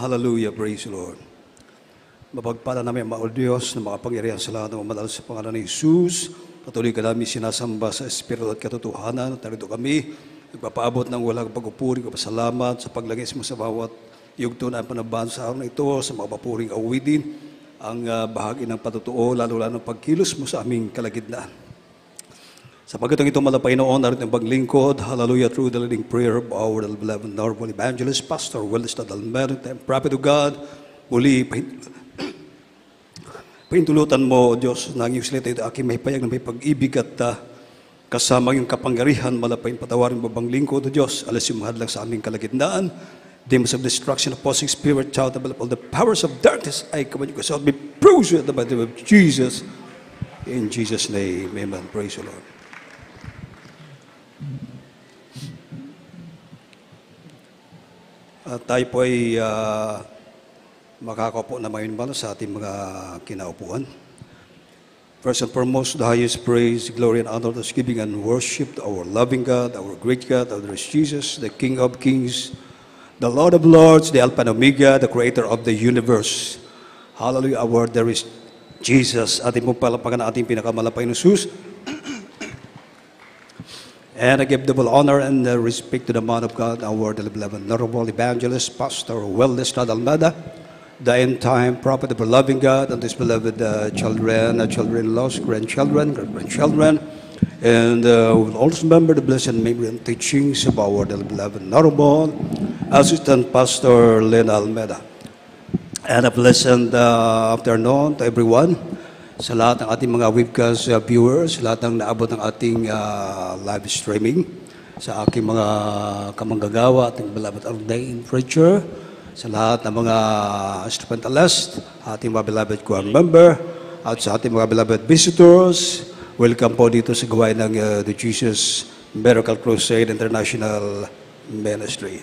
Hallelujah, praise the Lord. Mapagpala namin ang mga Diyos na makapangyarihan sa lahat ng umadal sa pangalan ni Jesus. Patuloy ka namin sinasamba sa Espiritu at katotohanan. Tarito kami, nagpapaabot ng walang pagpupuri, kapasalamat sa paglagay mo sa bawat yugto na panabahan sa araw na ito, sa mga papuring awitin, ang bahagi ng patutuo, lalo-lalo ng pagkilos mo sa aming kalagitnaan. Sa pagkatong ito malapay noon, narin ang paglingkod, hallelujah, through the leading prayer of our beloved Honorable Evangelist, Pastor Willis Tadalmer, and Prophet of God, muli, pahintulutan mo, Diyos, na ang iyong salita ito, aking may payag na may pag-ibig at kasama yung kapangyarihan, malapay patawarin babang lingkod, O Diyos, alas yung mahadlang sa aming kalagitnaan, demons of destruction, opposing spirit, child of all the powers of darkness, I command you, God, be bruised at the name of Jesus. In Jesus' name, amen. Praise the Lord. Tayo po ay makakaupo na ngayon sa ating mga kinaupuan. First and foremost, the highest praise, glory, and honor, thanksgiving, and worship to our loving God, our great God, our Jesus, the King of kings, the Lord of lords, the Alpha and Omega, the Creator of the universe. Hallelujah, our there is Jesus. Ating pong palapakan na ating pinakamalapay na Jesus. And I give double honor and respect to the man of God, our beloved Honorable Evangelist, Pastor Willis Tadalmer, the end-time prophet of the loving God, and his beloved children, children-in-laws, grandchildren, great-grandchildren, and we'll also remember the blessed memory and teachings of our beloved Honorable Assistant Pastor Len Almeida. And a blessed afternoon to everyone. Sa lahat ng ating mga webcast viewers, lahat ng naabot ng ating live streaming, sa aking mga kamanggagawa, ating beloved ordained preacher, sa lahat ng mga instrumentalist, ating mga beloved choir member, at sa ating mga beloved visitors, welcome po dito sa gawain ng The Jesus Miracle Crusade International Ministry.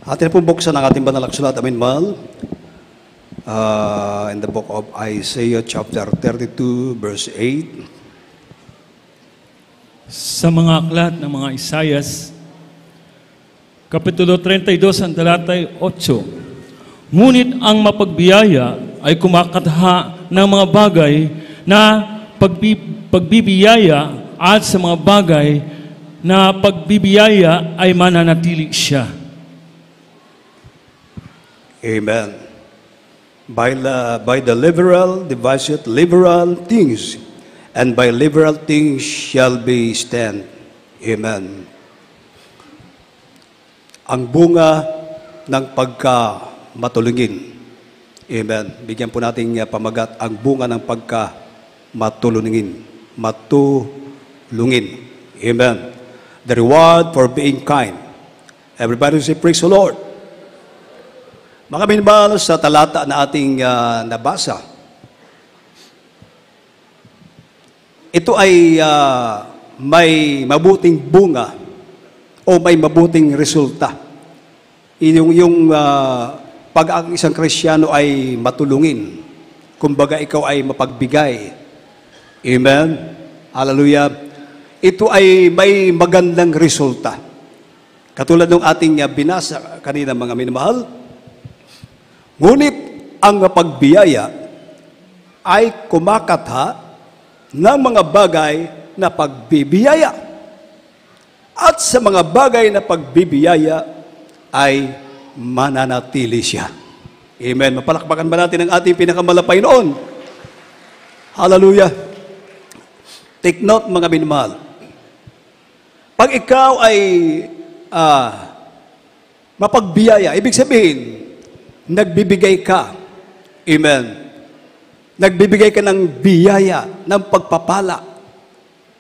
Atin po buksan ang ating banal na aksulat, amin mahal. In the book of Isaiah chapter 32 verse 8. Sa mga aklat ng mga Isayas, Kapitulo 32 ang talatay 8. Ngunit ang mapagbiyaya ay kumakatha ng mga bagay na pagbibiyaya at sa mga bagay na pagbibiyaya ay mananatili siya. Amen. By the liberal deviseth liberal things, and by liberal things shall be stand. Amen. Ang bunga ng pagkamatulungin. Amen. Bigyan po natin pamagat ang bunga ng pagkamatulungin. Matulungin. Amen. The reward for being kind. Everybody say, praise the Lord. Mga minamahal, sa talata na ating nabasa, ito ay may mabuting bunga o may mabuting resulta. Yung pag ang isang Kristiyano ay matulungin, kumbaga ikaw ay mapagbigay. Amen? Hallelujah. Ito ay may magandang resulta. Katulad ng ating binasa kanina, mga minamahal, ngunit ang pagbiyaya ay kumakatha ng mga bagay na pagbibiyaya. At sa mga bagay na pagbibiyaya ay mananatili siya. Amen. Mapalakpakan ba natin ang ating pinakamalapay noon? Hallelujah. Take note, mga minamahal. Pag ikaw ay mapagbiyaya, ibig sabihin, nagbibigay ka. Amen. Nagbibigay ka ng biyaya, ng pagpapala.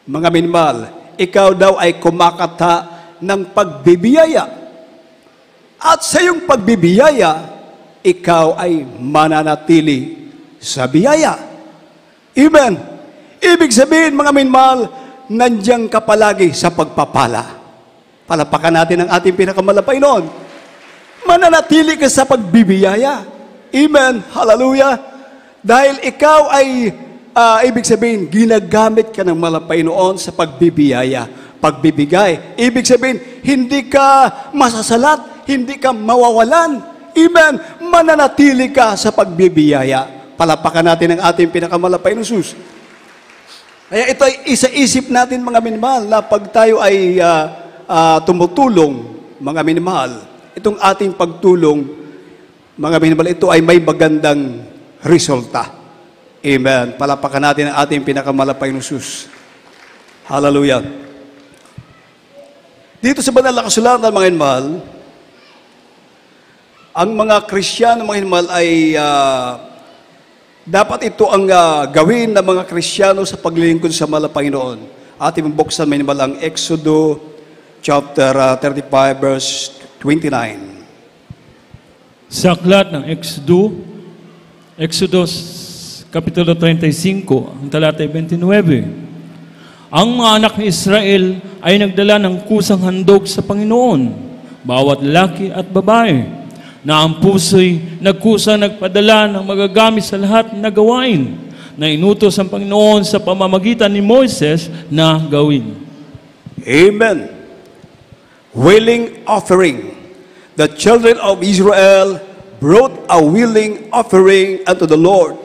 Mga minamahal, ikaw daw ay kumakatha ng pagbibiyaya. At sa iyong pagbibiyaya, ikaw ay mananatili sa biyaya. Amen. Ibig sabihin, mga minamahal, nandiyan ka palagi sa pagpapala. Palapakan natin ang ating pinakamalapay noon. Mananatili ka sa pagbibiyaya. Amen. Hallelujah. Dahil ikaw ay, ibig sabihin, ginagamit ka ng malapay noon sa pagbibiyaya pagbibigay. Ibig sabihin, hindi ka masasalat, hindi ka mawawalan. Amen. Mananatili ka sa pagbibiyaya. Palapakan natin ang ating pinakamalapay na Diyos. Kaya ito ay isa-isip natin mga minamahal na pag tayo ay tumutulong mga minamahal, itong ating pagtulong mga minamahal, ito ay may magandang resulta. Amen. Palapakan natin ang ating pinakamalapay na Diyos. Hallelujah. Dito sa banal na kasulatan mga minamahal, ang mga Kristiyano mga minamahal ay dapat ito ang gawin ng mga Kristiyano sa paglilingkod sa mahal na Panginoon. Ating buksan may naman ang Exodo chapter 35 verse 29. Sa aklat ng Exodus Kapitulo 35, ang talatay 29. Ang mga anak ni Israel ay nagdala ng kusang handog sa Panginoon, bawat lalaki at babae, na ang puso'y nagpadala ng magagamit sa lahat na gawain na inutos ang Panginoon sa pamamagitan ni Moises na gawin. Amen. Willing offering. The children of Israel brought a willing offering unto the Lord.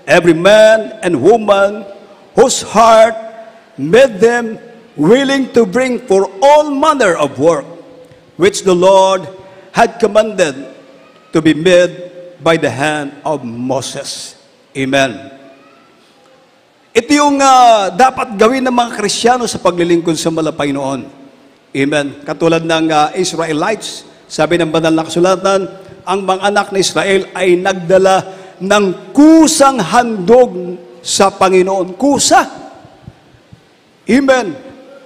Every man and woman whose heart made them willing to bring for all manner of work, which the Lord had commanded to be made by the hand of Moses. Amen. Ito yung dapat gawin ng mga Kristiyano sa paglilingkod sa mahal na Panginoon. Amen. Katulad ng Israelites, sabi ng banal na kasulatan, ang mga anak ng Israel ay nagdala ng kusang handog sa Panginoon. Kusa. Amen.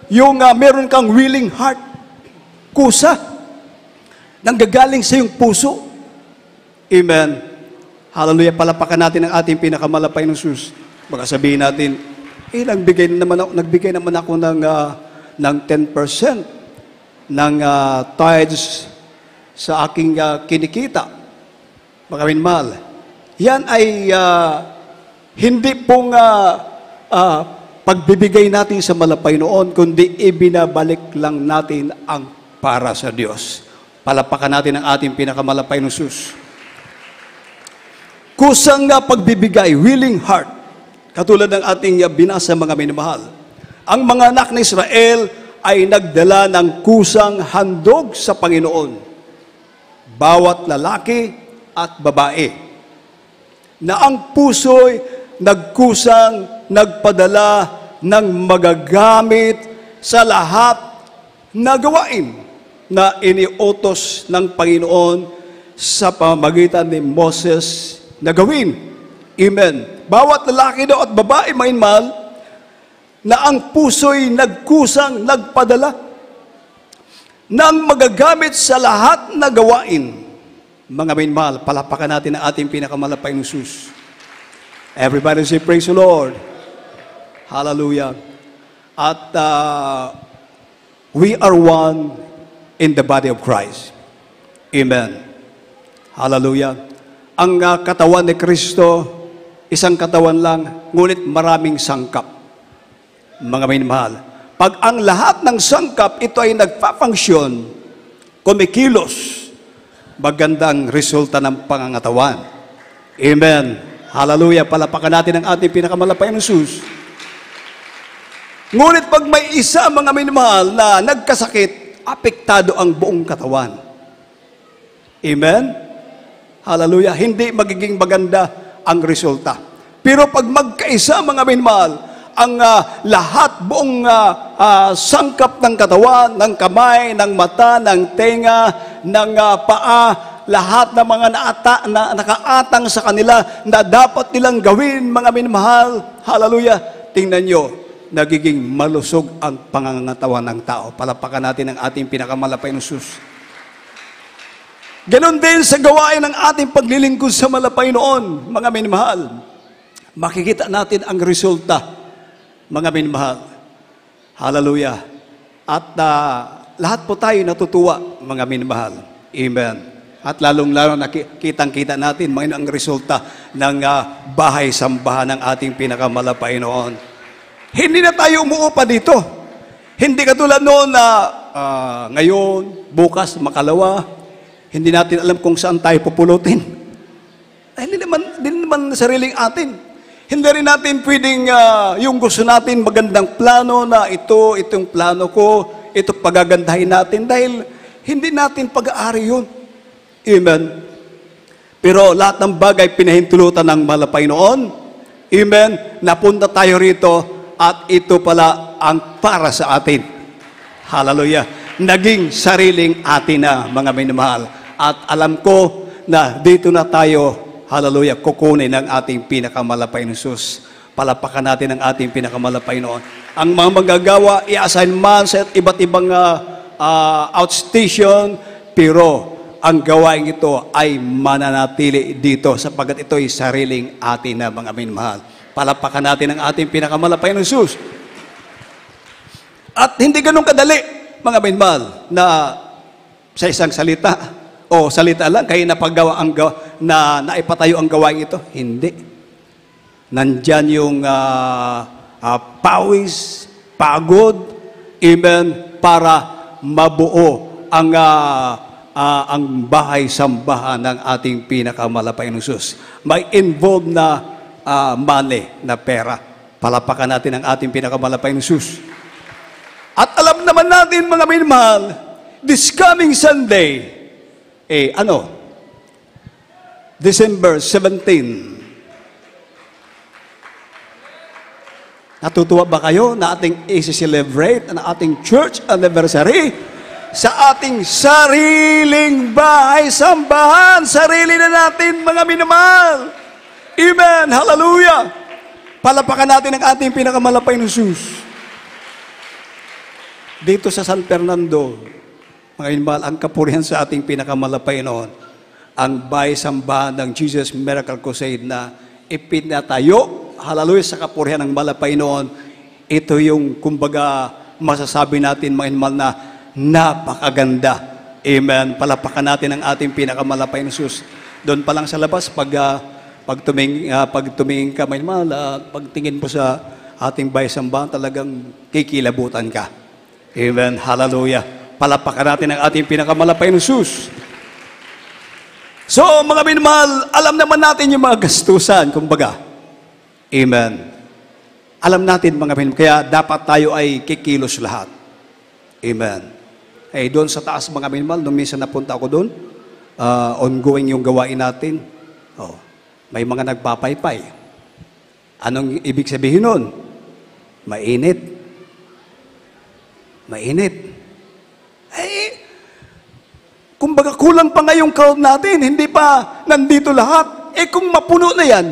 Yung meron kang willing heart. Kusa. Nanggagaling sa iyong puso. Amen. Hallelujah. Palapakan natin ang ating pinakamalapay ng Diyos. Baka sabihin natin, nagbigay naman ako ng 10% ng tithes sa aking kinikita. Mga minamahal. Yan ay hindi pong pagbibigay natin sa malapay noon, kundi ibinabalik lang natin ang para sa Diyos. Palapakan natin ang ating pinakamalapay ng Diyos. Kusang pagbibigay, willing heart. Katulad ng ating binasa mga minamahal. Ang mga anak ng Israel ay nagdala ng kusang handog sa Panginoon. Bawat lalaki at babae. Na ang puso'y nagkusang nagpadala ng magagamit sa lahat na gawain na iniutos ng Panginoon sa pamamagitan ni Moses na gawin. Amen. Bawat lalaki daw at babae, mga minamahal, na ang puso'y nagkusang nagpadala ng magagamit sa lahat na gawain. Mga minamahal, palapakan natin ang ating pinakamalapay ng Diyos. Everybody say, praise the Lord. Hallelujah. At we are one in the body of Christ. Amen. Hallelujah. Ang katawan ni Kristo, isang katawan lang, ngunit maraming sangkap. Mga minamahal. Pag ang lahat ng sangkap, ito ay nagpapangsyon, kumikilos, magandang resulta ng pangangatawan. Amen. Hallelujah. Palapakan natin ang ating pinakamalapay ng Diyos. Ngunit pag may isa, mga minamahal, na nagkasakit, apektado ang buong katawan. Amen. Hallelujah. Hindi magiging maganda ang resulta. Pero pag magkaisa, mga minamahal, ang lahat, buong sangkap ng katawan, ng kamay, ng mata, ng tenga, ng paa, lahat ng mga nakaatang sa kanila na dapat nilang gawin, mga minamahal, hallelujah, tingnan nyo, nagiging malusog ang pangangatawan ng tao. Palapakan natin ang ating pinakamalapay ng Diyos. Ganon din sa gawain ng ating paglilingkod sa malapay noon, mga minamahal. Makikita natin ang resulta, mga minamahal. Hallelujah. At lahat po tayo natutuwa, mga minamahal. Amen. At lalong-lalo kitang-kita natin ang resulta ng bahay-sambahan ng ating pinakamalapay noon. Hindi na tayo umuupa dito. Hindi katulad noon na ngayon, bukas, makalawa, hindi natin alam kung saan tayo pupulutin. Ay, hindi naman sariling atin. Hindi rin natin pwedeng yung gusto natin, magandang plano na itong plano ko, ito pagagandahin natin dahil hindi natin pag-aari yun. Amen. Pero lahat ng bagay pinahintulutan ng malapay noon. Amen. Napunta tayo rito at ito pala ang para sa atin. Hallelujah. Naging sariling atin na, mga minamahal. At alam ko na dito na tayo, hallelujah, kukunin ng ating pinakamalapay na Jesus. Palapakan natin ang ating pinakamalapay noon. Ang mga manggagawa, i-assign man sa iba't ibang outstation, pero ang gawain ito ay mananatili dito sapagkat ito ay sariling atin na, mga minamahal. Palapakan natin ang ating pinakamalapay na Jesus. At hindi ganun kadali, mga minamahal, na sa isang salita o salita lang kayo napagawa na naipatayo ang gawain ito. Hindi. Nandyan yung pawis, pagod, amen, para mabuo ang bahay-sambahan ng ating pinakamalapay na Jesus. May involved na money, na pera. Palapakan natin ang ating pinakamalapay na Jesus. At alam naman natin, mga minamahal, this coming Sunday, December 17. Natutuwa ba kayo na ating i-celebrate ang ating church anniversary sa ating sariling bahay-sambahan? Sarili na natin, mga minamahal. Amen. Hallelujah. Palapakan natin ang ating pinakamalapay na Jesus. Dito sa San Fernando, mga minamahal, ang kapurihan sa ating pinakamalapay noon, ang bahay-sambahan ng Jesus Miracle Crusade na ipinatayo, hallelujah, sa kapurihan ng malapay noon. Ito yung, kumbaga, masasabi natin, mga minamahal, na napakaganda. Amen. Palapakan natin ang ating pinakamalapay na Jesus. Doon pa lang sa labas, pag tumingin ka, may pagtingin mo sa ating bahay-sambahan, talagang kikilabutan ka. Amen. Hallelujah. Palapakan natin ang ating pinakamalapay na Jesus. So, mga minamahal, alam naman natin yung mga gastusan, kumbaga. Amen. Alam natin, mga minamahal, kaya dapat tayo ay kikilos lahat. Amen. Doon sa taas, mga minamahal, nung minsan napunta ako doon, ongoing yung gawain natin. May mga nagpapaypay. Anong ibig sabihin nun? Mainit. Mainit. Kumbaga kulang pa nga yung crowd natin, hindi pa nandito lahat. Kung mapuno na yan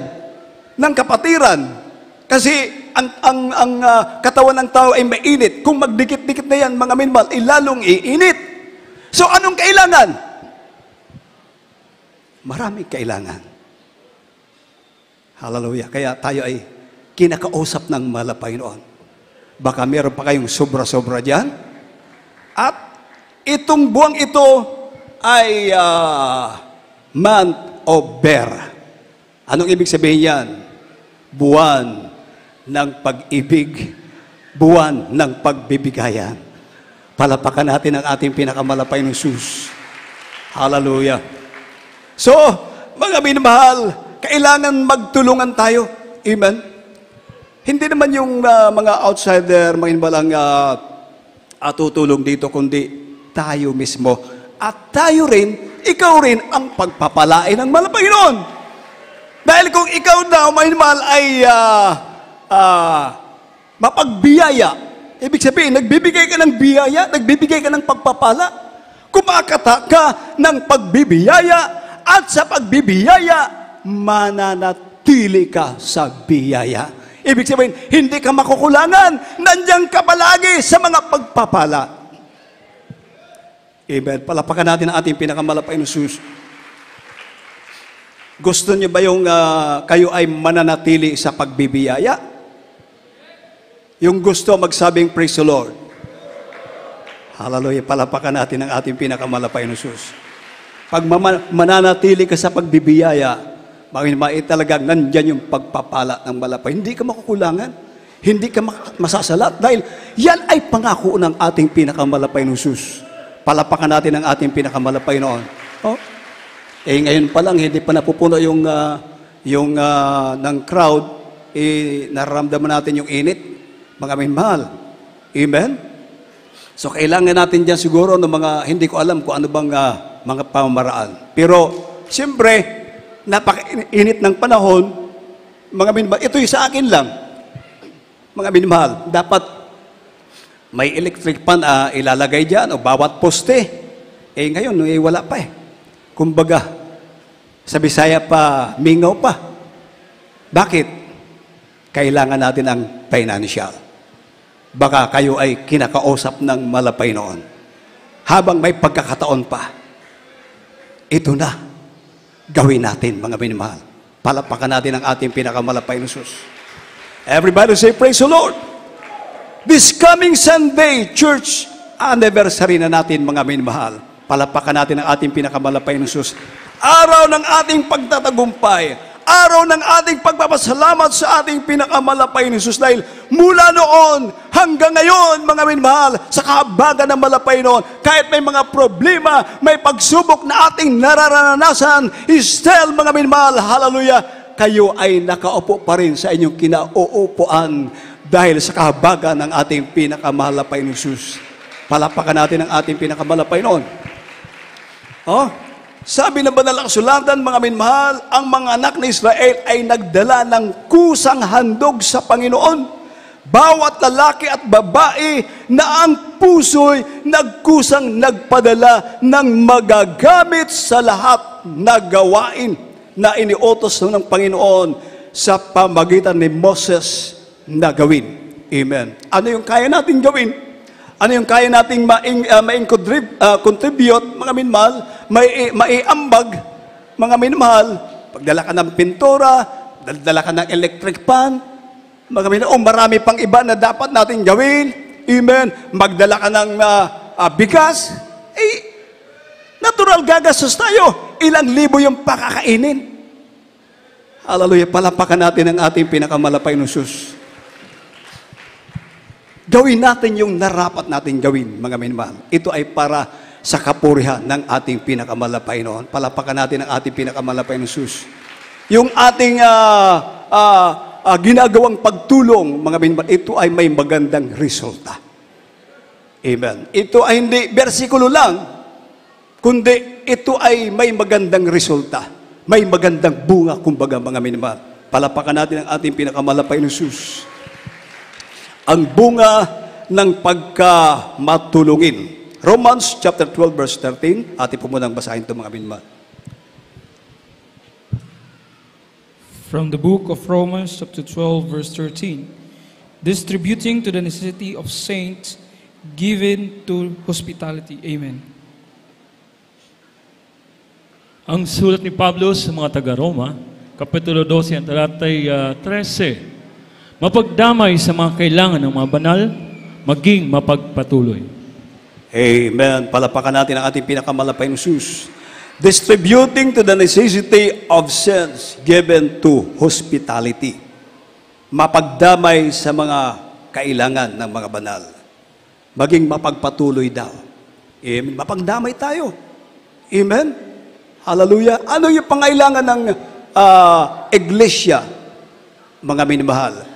ng kapatiran, kasi ang katawan ng tao ay mainit. Kung magdikit-dikit na yan, mga minamahal, lalong iinit. So anong kailangan? Maraming kailangan. Hallelujah. Kaya tayo ay kinakausap ng malapay noon. Baka meron pa kayong sobra-sobra dyan. At itong buwang ito ay month of bear. Anong ibig sabihin yan? Buwan ng pag-ibig, buwan ng pagbibigayan. Palapakan natin ang ating pinakamalapay ng Jesus. Hallelujah. So, mga minamahal, kailangan magtulungan tayo. Amen. Hindi naman yung mga outsider, mga inbalang tutulong dito, kundi tayo mismo. At tayo rin, ikaw rin ang pagpapalain ng malapay noon. Dahil kung ikaw daw, mga inbal, ay mapagbiyaya, ibig sabihin, nagbibigay ka ng biyaya, nagbibigay ka ng pagpapala, kumakata ka ng pagbibiyaya, at sa pagbibiyaya, mananatili ka sa biyaya. Ibig sabihin, hindi ka makukulangan. Nandiyan ka palagi sa mga pagpapala. Amen. Palapakan natin ang ating pinakamalapay na Jesus. Gusto niyo ba yung kayo ay mananatili sa pagbibiyaya? Yung gusto magsabing praise the Lord. Hallelujah. Palapakan natin ang ating pinakamalapay na Jesus. Pag mananatili ka sa pagbibiyaya, talagang nandyan yung pagpapala ng malapay. Hindi ka makukulangan. Hindi ka masasalat dahil yan ay pangako ng ating pinakamalapay na Jesus. Palapakan natin ang ating pinakamalapay noon. Oh? Ngayon pa lang, hindi pa napupuno yung ng crowd, nararamdaman natin yung init. Mga minmahal. Amen? So, kailangan natin dyan siguro ng mga, hindi ko alam kung ano bang mga pamamaraan. Pero, siyempre, napaka-init ng panahon, mga minmahal, ito yung sa akin lang. Mga minmahal, dapat may electric pan ilalagay dyan o bawat poste. Ngayon, wala pa eh. Kumbaga, sa Bisaya pa, mingaw pa. Bakit? Kailangan natin ang financial. Baka kayo ay kinakausap ng malapay noon. Habang may pagkakataon pa, ito na, gawin natin, mga minamahal. Palapakan natin ang ating pinakamalapay na Jesus. Everybody say, praise the Lord. This coming Sunday, church anniversary na natin, mga minamahal. Palapakan natin ang ating pinakamalapay na Jesus. Araw ng ating pagtatagumpay. Araw ng ating pagpapasalamat sa ating pinakamalapay ni Jesus dahil mula noon hanggang ngayon, mga minamahal, sa kahabagan ng malapay noon, kahit may mga problema, may pagsubok na ating nararanasan, still, mga minamahal, hallelujah, kayo ay nakaupo pa rin sa inyong kinauupuan dahil sa kahabagan ng ating pinakamalapay ni Jesus. Palapakan natin ang ating pinakamalapay noon. Oh? Sabi ng banal na kasulatan, mga minmahal, ang mga anak ni Israel ay nagdala ng kusang handog sa Panginoon. Bawat lalaki at babae na ang puso'y nagkusang nagpadala ng magagamit sa lahat na gawain na iniutos ng Panginoon sa pamagitan ni Moses na gawin. Amen. Ano yung kaya natin gawin? Ano yung kaya nating contribute, mga minmahal, maiambag, mga minmahal, pagdala ka ng pintura, dala ka ng electric pan, mga minmahal, marami pang iba na dapat natin gawin, amen, magdala ka ng bigas, natural gagastos tayo, ilang libo yung pakakainin. Hallelujah, palapakan natin ang ating pinakamalapay na Jesus. Gawin natin yung narapat natin gawin, mga minamahal. Ito ay para sa kapurihan ng ating pinakamalapay noon. Palapakan natin ang ating pinakamalapay na Jesus. Yung ating ginagawang pagtulong, mga minamahal, ito ay may magandang resulta. Amen. Ito ay hindi bersikulo lang, kundi ito ay may magandang resulta. May magandang bunga, kumbaga, mga minamahal. Palapakan natin ang ating pinakamalapay na Jesus. Ang bunga ng pagkamatulungin. Romans chapter 12 verse 13. Atin po munang basahin ito, mga minamahal. From the book of Romans chapter 12 verse 13. Distributing to the necessity of saints, given to hospitality. Amen. Ang sulat ni Pablo sa mga taga-Roma, Kapitulo 12, ang talatay 13. Mapagdamay sa mga kailangan ng mga banal, maging mapagpatuloy. Amen. Palapakan natin ang ating pinakamalapay na Jesus. Distributing to the necessity of saints, given to hospitality. Mapagdamay sa mga kailangan ng mga banal. Maging mapagpatuloy daw. Amen. Mapagdamay tayo. Amen. Hallelujah. Ano yung pangailangan ng iglesia, mga minamahal?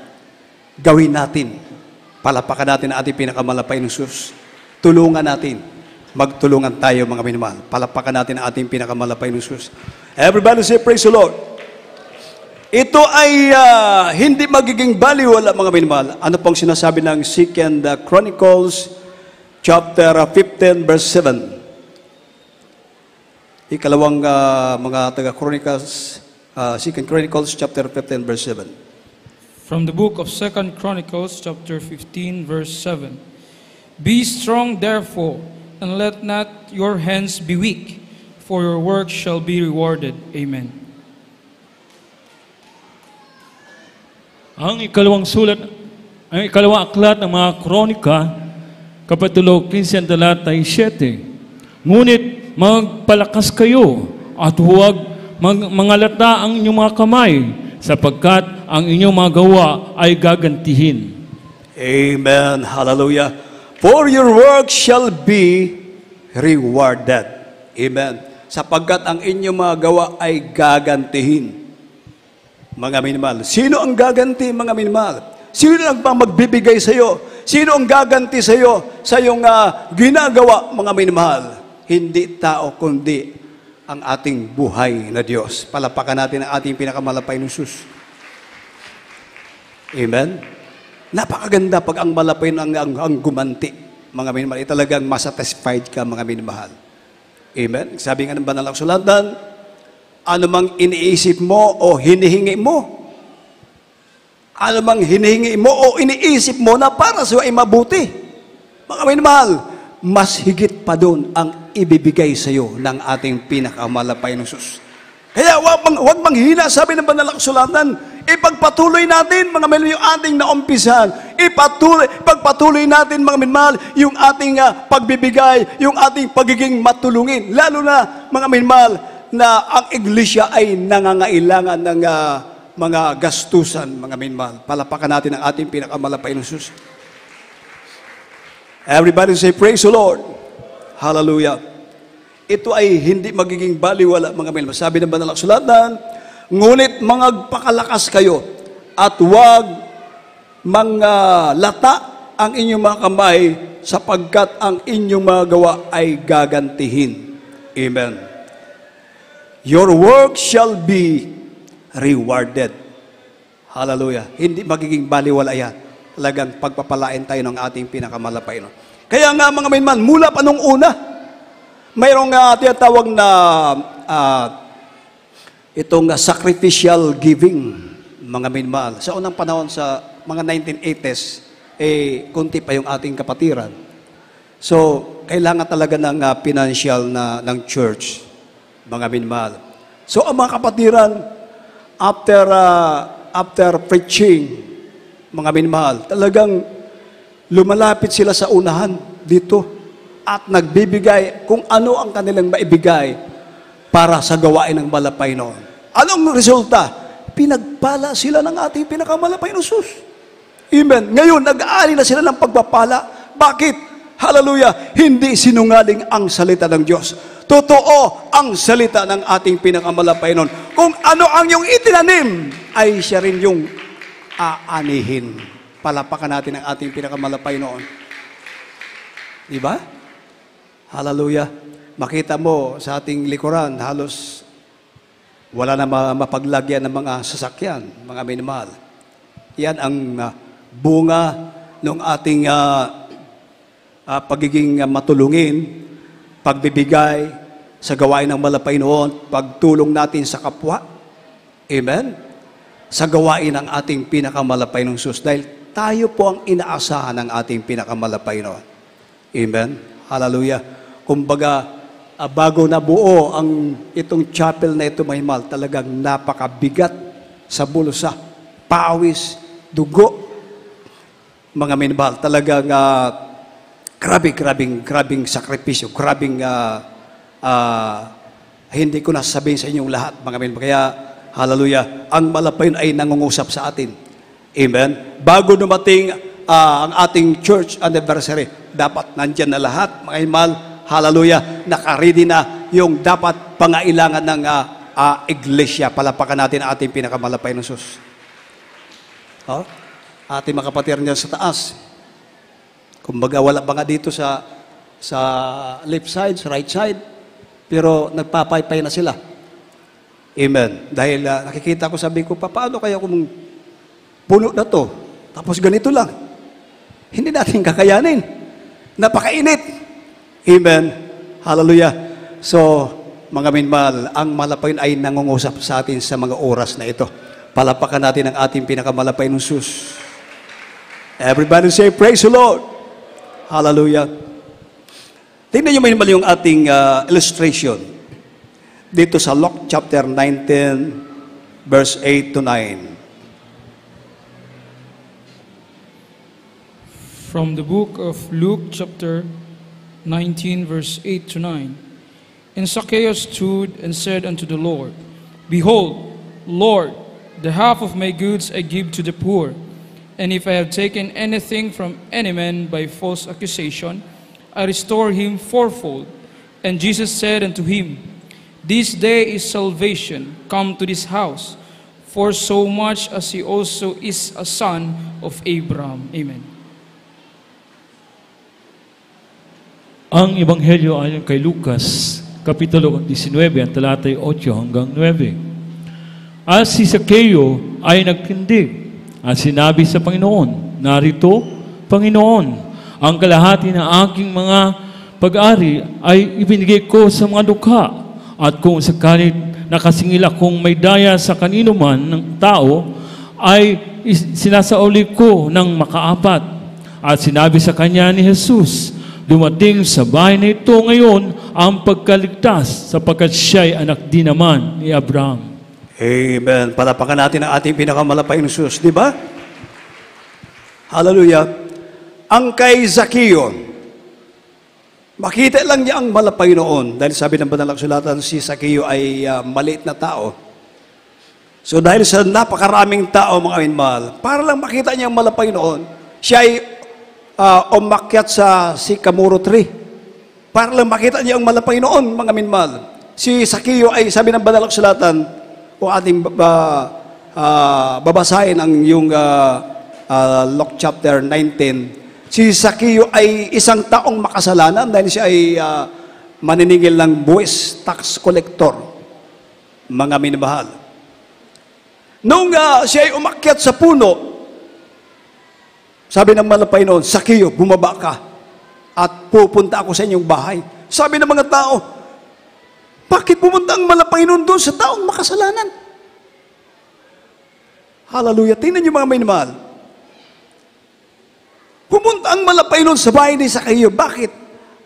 Gawin natin. Palapakan natin ang ating pinakamalapay ng Jesus. Tulungan natin. Magtulungan tayo, mga minamahal. Palapakan natin ang ating pinakamalapay ng Jesus. Everybody say, praise the Lord. Ito ay hindi magiging baliwala, mga minamahal. Ano pong sinasabi ng 2 Chronicles chapter 15 verse 7. Ikalawang mga taga-Chronicles, 2 Chronicles chapter 15 verse 7. From the book of 2 Chronicles chapter 15 verse 7. Be strong therefore, and let not your hands be weak, for your work shall be rewarded. Amen. Ang ikalawang aklat ng mga kronika, Kapitulo 15, talatay 7. Ngunit magpalakas kayo at huwag mangalata ang inyong mga kamay, sapagkat ang inyong mga gawa ay gagantihin. Amen. Hallelujah. For your work shall be rewarded. Amen. Sapagkat ang inyong mga gawa ay gagantihin. Mga minamahal. Sino ang gaganti, mga minamahal? Sino ang magbibigay sa iyo? Sino ang gaganti sa iyo sa iyong ginagawa, mga minamahal? Hindi tao, kundi ang ating buhay na Diyos. Palapakan natin ang ating pinakamalapay ng Sus. Amen? Napakaganda pag ang malapay ang gumanti, mga minamahal. Talagang masatisfied ka, mga minamahal. Amen? Sabi nga ng banal na kasulatan, ano mang iniisip mo o hinihingi mo, ano mang hinihingi mo o iniisip mo na para sa iyo ay mabuti, mga minamahal, mas higit pa doon ang ibibigay sa iyo ng ating pinakamalapay ng Diyos. Kaya wag manghina, sabi ng banal na kasulatan, ipagpatuloy natin, mga minamahal, yung ating naumpisahan. Ipagpatuloy natin, mga minamahal, yung ating pagbibigay, yung ating pagiging matulungin. Lalo na, mga minamahal, na ang iglesia ay nangangailangan ng mga gastusan, mga minamahal. Palapakan natin ang ating pinakamalapay ng Diyos. Everybody say, praise the Lord. Hallelujah. Ito ay hindi magiging baliwala, mga minamahal. Sabi ng banal na kasulatan, ngunit magpakalakas kayo at huwag lata ang inyong mga kamay sapagkat ang inyong mga gawa ay gagantihin. Amen. Your work shall be rewarded. Hallelujah. Hindi magiging baliwala yan. Talagang pagpapalain tayo ng ating pinakamalapay. No? Kaya nga, mga minamahal, mula pa nung una, mayroong tinatawag na itong sacrificial giving, mga minamahal. Sa unang panahon, sa mga 1980s, kunti pa yung ating kapatiran. So, kailangan talaga ng financial ng church, mga minamahal. So, ang mga kapatiran, after preaching, mga minamahal, talagang lumalapit sila sa unahan dito at nagbibigay kung ano ang kanilang maibigay para sa gawain ng malapay noon. Anong resulta? Pinagpala sila ng ating pinakamalapay na Diyos. Amen. Ngayon, nag-aari na sila ng pagpapala. Bakit? Hallelujah. Hindi sinungaling ang salita ng Diyos. Totoo ang salita ng ating pinakamalapay noon. Kung ano ang yung itinanim, ay siya rin yung aanihin. Palapakan natin ang ating pinakamalapay noon. Diba? Hallelujah. Makita mo sa ating likuran, halos wala na mapaglagyan ng mga sasakyan, mga minamahal. Yan ang bunga ng ating pagiging matulungin, pagbibigay sa gawain ng malapay noon, pagtulong natin sa kapwa. Amen? Sa gawain ng ating pinakamalapay ng Diyos. Dahil tayo po ang inaasahan ng ating pinakamalapay noon. Amen? Hallelujah. Kumbaga, bago nabuo ang itong chapel na ito, mahal, talagang napakabigat sa bulsa, pawis, dugo, mga minamahal, talagang grabing sakripisyo, hindi ko nasasabihin sa inyong lahat, mga minamahal. Kaya, hallelujah, ang malapay ay nangungusap sa atin. Amen? Bago dumating ang ating church anniversary, dapat nandyan na lahat, mga minamahal. Hallelujah, nakaready na yung dapat pangailangan ng iglesia. Palapakan natin ang ating pinakamalapay ng Diyos. Ating mga kapatid niyan sa taas. Kumbaga, wala ba nga dito sa left side, sa right side, pero nagpapaypay na sila. Amen. Dahil nakikita ko, sabi ko, paano kaya kung puno na to, tapos ganito lang? Hindi natin kakayanin. Napakainit. Amen. Hallelujah. So, mga minamahal, ang malapay ay nangungusap sa atin sa mga oras na ito. Palapakan natin ang ating pinakamalapay ng Diyos. Everybody say, praise the Lord. Hallelujah. Tingnan niyo minamahal yung ating illustration. Dito sa Luke chapter 19, verse 8 to 9. From the book of Luke chapter 19, verse 8 to 9. And Zacchaeus stood and said unto the Lord, Behold, Lord, the half of my goods I give to the poor, And if I have taken anything from any man by false accusation, I restore him fourfold. And Jesus said unto him, This day is salvation come to this house, for so much as he also is a son of Abraham. Amen. Ang Ebanghelyo ayon kay Lucas, Kapitulo 19, ang talatay 8 hanggang 9. At si Zaccheo ay nagtindig at sinabi sa Panginoon, Narito, Panginoon, ang kalahati ng aking mga pag-ari ay ibinigay ko sa mga dukha. At kung sakali nakasingil akong may daya sa kanino man ng tao, ay sinasauli ko ng makaapat. At sinabi sa kanya ni Jesus, Dumating sa bahay na ito ngayon ang pagkaligtas sapagkat siya'y anak din naman ni Abraham. Amen. Palapakan natin ang ating pinakamalapay na Jesus, di ba? Hallelujah. Ang kay Zaccheo, makita lang niya ang malapay noon dahil sabi ng Banal na Kasulatan, si Zaccheo ay maliit na tao. So dahil sa napakaraming tao, mga minmahal, para lang makita niya ang malapay noon, siya ay umakyat sa sycamore tree. Para lang makita niya ang malapay noon, mga minmahal. Si Zaccheo ay sabi ng Banal na Kasulatan, kung ating babasahin ang yung Luke chapter 19, si Zaccheo ay isang taong makasalanan dahil siya ay maniningil ng buwis, tax collector, mga minamahal. Nung siya ay umakyat sa puno, sabi ng malapay noon, Zaccheo, bumaba ka at pupunta ako sa inyong bahay. Sabi ng mga tao, bakit pumunta ang malapay noon doon sa taong makasalanan? Hallelujah. Tingnan niyo mga minamahal. Pumunta ang malapay noon sa bahay ni Zaccheo. Bakit?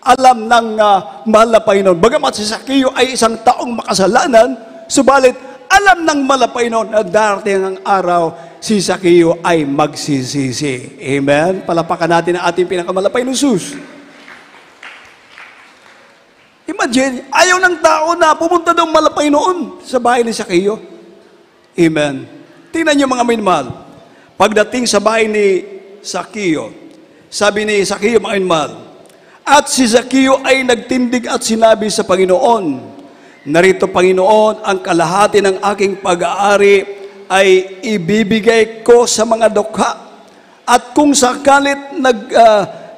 Alam ng malapay noon. Bagamat si Zaccheo ay isang taong makasalanan, subalit alam ng malapay noon na darating ang araw, si Zaccheo ay magsisisi. Amen? Palapakan natin ang ating pinakamalapay na Jesus. Imagine, ayaw ng tao na pumunta daw malapay noon sa bahay ni Zaccheo. Amen. Tingnan niyo mga minamahal. Pagdating sa bahay ni Zaccheo, sabi ni Zaccheo, mga minamahal, at si Zaccheo ay nagtindig at sinabi sa Panginoon, Narito, Panginoon, ang kalahati ng aking pag-aari ay ibibigay ko sa mga dukha. At kung sakalit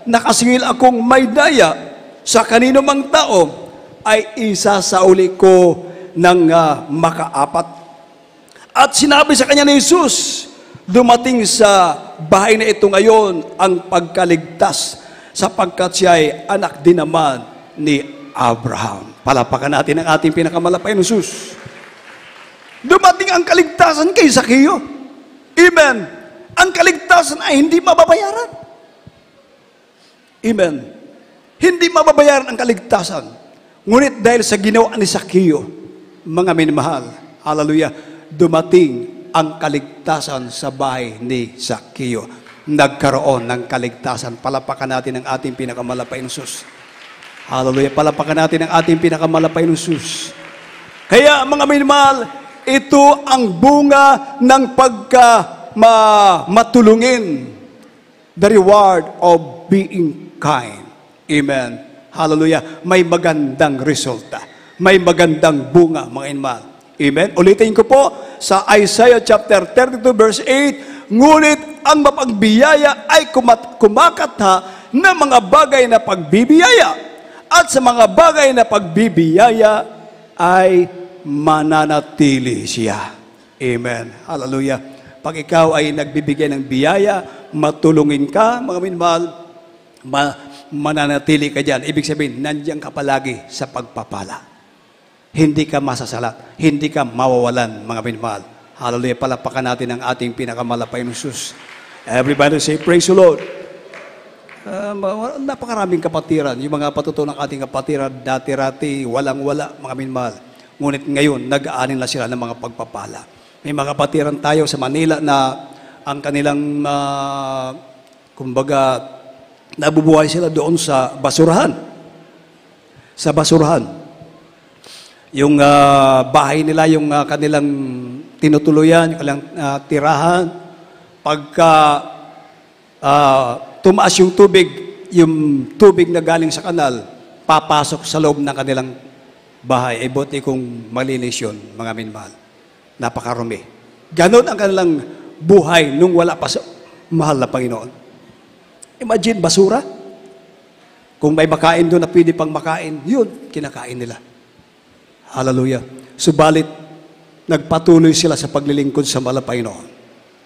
nakasingil akong may daya sa kanino mang tao, ay isasauli ko ng makaapat. At sinabi sa kanya ni Jesus, dumating sa bahay na ito ngayon ang pagkaligtas sapagkat siya ay anak din naman ni Abraham. Palapakan natin ang ating pinakamalapay na Jesus. Dumating ang kaligtasan kay Zaccheo. Amen. Ang kaligtasan ay hindi mababayaran. Amen. Hindi mababayaran ang kaligtasan. Ngunit dahil sa ginawa ni Zaccheo, mga minamahal, hallelujah, dumating ang kaligtasan sa bahay ni Zaccheo. Nagkaroon ng kaligtasan. Palapakan natin ang ating pinakamalapay na Jesus. Hallelujah. Palapakan natin ang ating pinakamalapay na Jesus. Kaya mga minamahal, ito ang bunga ng matulungin. The reward of being kind. Amen. Hallelujah. May magandang resulta. May magandang bunga, mga minamahal. Amen. Ulitin ko po sa Isaiah chapter 32 verse 8, ngunit ang mapagbiyaya ay kumakatha ng mga bagay na pagbibiyaya, at sa mga bagay na pagbibiyaya ay mananatili siya. Amen. Hallelujah. Pag ikaw ay nagbibigay ng biyaya, matulungin ka, mga minamahal, mananatili ka dyan. Ibig sabihin, nandiyan ka palagi sa pagpapala. Hindi ka masasalat, hindi ka mawawalan, mga minamahal. Hallelujah. Palapakan natin ang ating pinakamalapay na Jesus. Everybody say, praise the Lord. Napakaraming kapatiran. Yung mga patuto ng ating kapatiran, dati-rati, walang-wala, mga minamahal. Ngunit ngayon, nag-aanin na sila ng mga pagpapala. May mga kapatiran tayo sa Manila na ang kanilang, kumbaga, nabubuhay sila doon sa basurahan. Sa basurahan. Yung bahay nila, yung kanilang tinutuluyan, yung kanilang tirahan, pagka tumaas yung tubig na galing sa kanal, papasok sa loob ng kanilang bahay. Ay buti kung malinis yun, mga minmahal. Napakarumi. Ganon ang kanilang buhay nung wala pa sa mahal na Panginoon. Imagine, basura. Kung may makain doon na pwede pang makain, yun, kinakain nila. Hallelujah. Subalit, nagpatuloy sila sa paglilingkod sa mahal na Panginoon.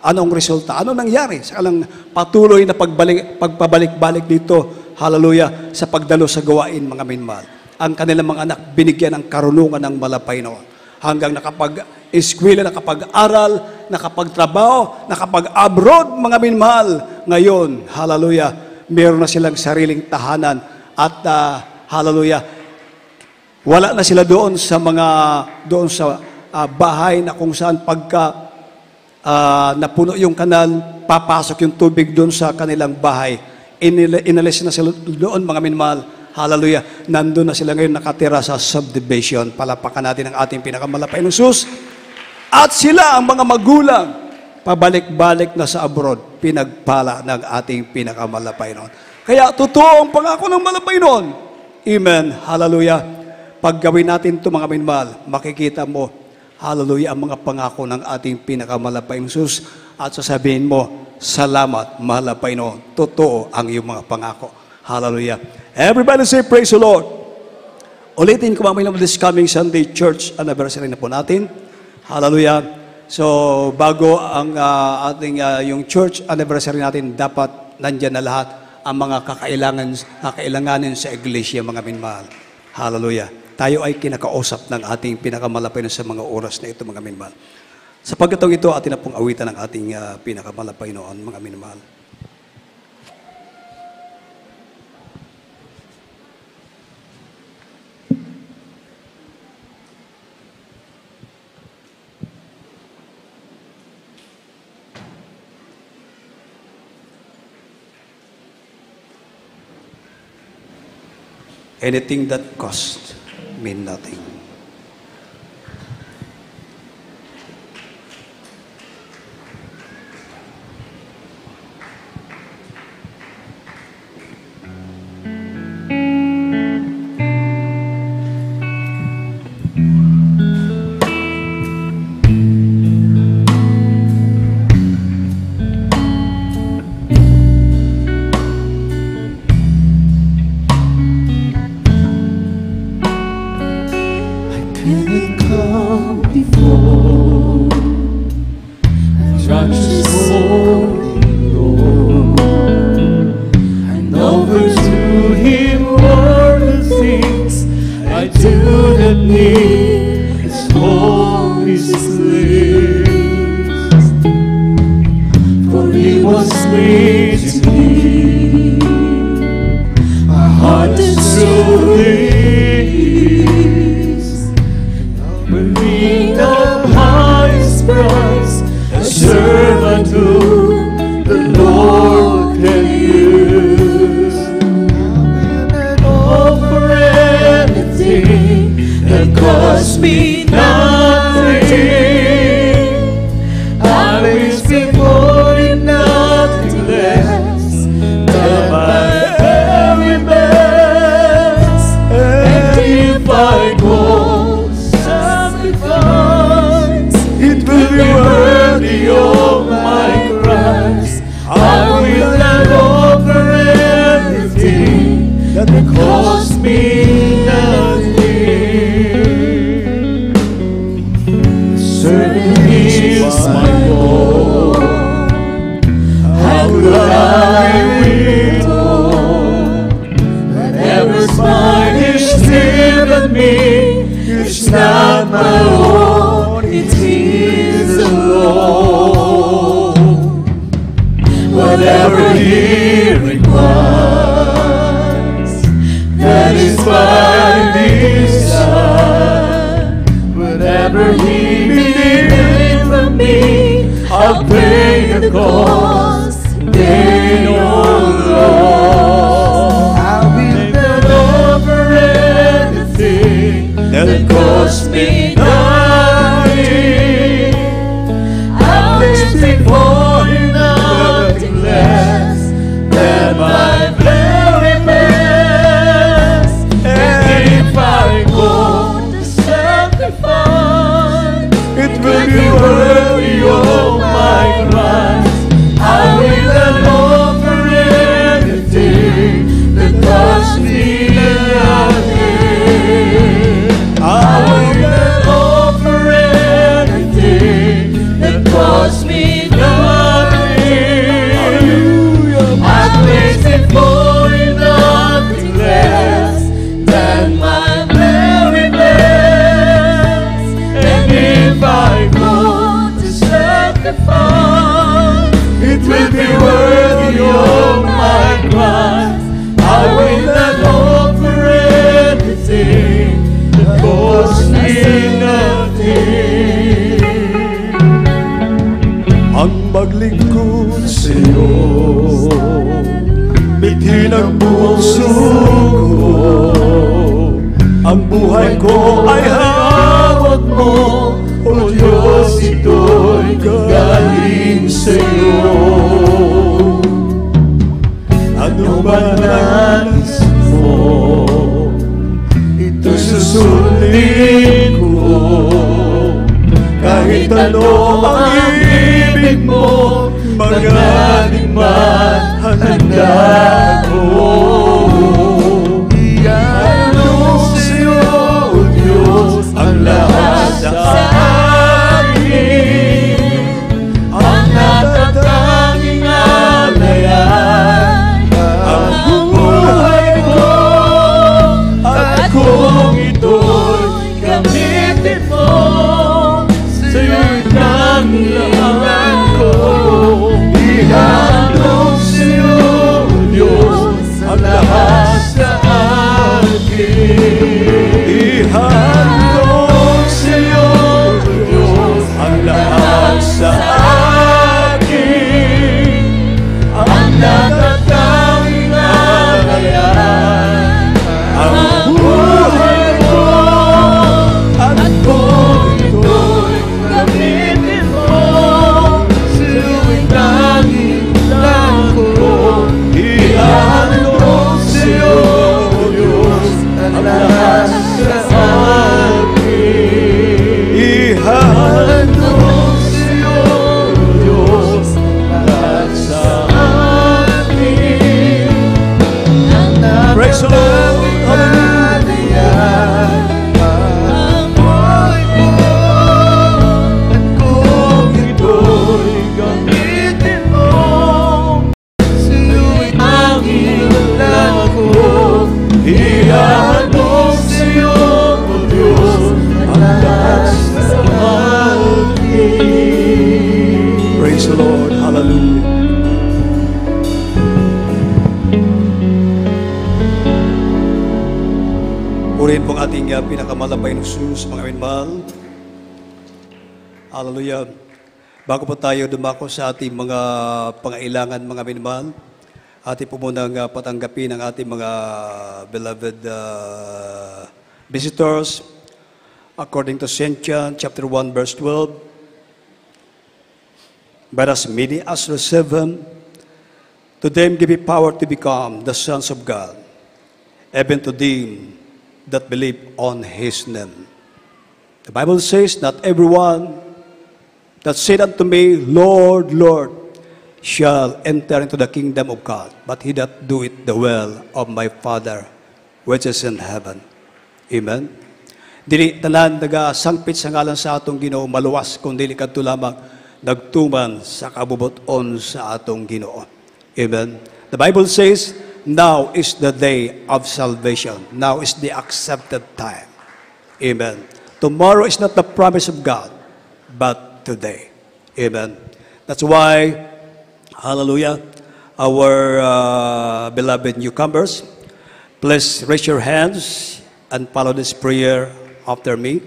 Anong resulta? Ano nangyari sa kanilang patuloy na pagpabalik-balik dito, hallelujah, sa pagdalo sa gawain, mga minmahal? Ang kanilang mga anak, binigyan ng karunungan ng mahal na Panginoon. Hanggang nakapag-eskwela, nakapag-aral, nakapagtrabaho, nakapag-abroad, mga minmahal. Ngayon, hallelujah, meron na silang sariling tahanan at hallelujah, wala na sila doon sa bahay na kung saan pagka napuno yung kanal, papasok yung tubig doon sa kanilang bahay. Inalis na sila doon, mga minmahal. Hallelujah. Nandun na sila ngayon nakatira sa subdivision. Palapakan natin ang ating pinakamalapay ng Sus. At sila, ang mga magulang, pabalik-balik na sa abroad, pinagpala ng ating pinakamalapay noon. Kaya totoo ang pangako ng malapay noon. Amen. Hallelujah. Pag gawin natin ito, mga minmahal, makikita mo, hallelujah, ang mga pangako ng ating pinakamalapay ng Sus. At sasabihin mo, salamat, malapay noon. Totoo ang iyong mga pangako. Hallelujah. Everybody say, praise the Lord. Ulitin ko mamaya this coming Sunday, church anniversary na po natin. Hallelujah. So, bago ang ating yung church anniversary natin, dapat nandyan na lahat ang mga kakailanganin sa iglesia, mga minmahal. Hallelujah. Tayo ay kinakausap ng ating pinakamalapay na sa mga oras na ito, mga minmahal. Sa pagkatong ito, atin na pong awitan ng ating pinakamalapay noon, mga minmahal. Anything that costs mean nothing. I'll live before you, nothing less. Diyos natin ang maglingkod sa iyo. Bitin ang puso ko, ang buhay ko ay hawak mo, O Diyos, ito'y galing sa iyo. Ano ba nais mo, ito'y susundin ko. Kahit ano ang ibig mo, magaling man handa ko. Iyanong sa iyo, O Diyos, ang lahat sa akin, ang natatanging alayan, ang buhay ko, at kung ito'y gamitin mo, sa'yo'y tangilan ko. Ihandog sa'yo, Diyos, ang lahat sa akin. Ihandog sa'yo, Diyos, ang lahat sa akin, ang natatanging alayan, ang buhay ko, at kung ito'y gamitin mo, sa'yo'y tangilan ko. Ihandog sa'yo, Diyos, ang lahat sa akin. Ihandog sa'yo, Diyos, ang lahat sa akin. Praise the Lord. Hallelujah. Ang buhay ko, at kung ito'y gamitin mo, sa'yo'y tangilan ko. Ihandog sa'yo, O Diyos, ang lahat sa akin. Praise the Lord. Hallelujah. Purihin pong ating pinakamalabay ng Jesus, mga minmahal. Hallelujah. Bago po tayo dumako sa ating mga pangailangan, mga minmahal, ating po munang patanggapin ang ating mga beloved visitors according to St. John chapter 1 verse 12. But as many as receive him, to them give he power to become the sons of God, even to them that believe on his name. The Bible says, not everyone that said unto me, Lord, Lord, shall enter into the kingdom of God, but he that doeth the will of my Father which is in heaven. Amen. Dili tanan nagasangpit sa ngalan sa atong Ginoo maluwas, kung dili kadto lamang nagtuman sa kabubuton sa atong Ginoo. Amen. The Bible says, now is the day of salvation. Now is the accepted time. Amen. Tomorrow is not the promise of God, but today. Amen. That's why, hallelujah, our beloved newcomers, please raise your hands and follow this prayer after me.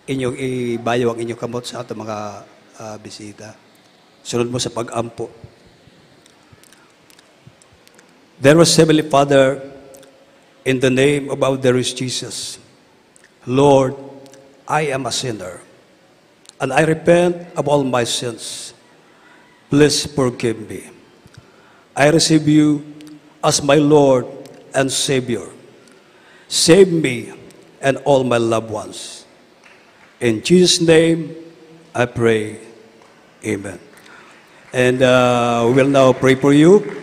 Inyong ibayo ang inyong kamot sa atong mga bisita. Sunod mo sa pag-ampo. There was Heavenly Father, in the name of our dearest Jesus, Lord, I am a sinner, and I repent of all my sins. Please forgive me. I receive you as my Lord and Savior. Save me and all my loved ones. In Jesus' name, I pray. Amen. And we will now pray for you.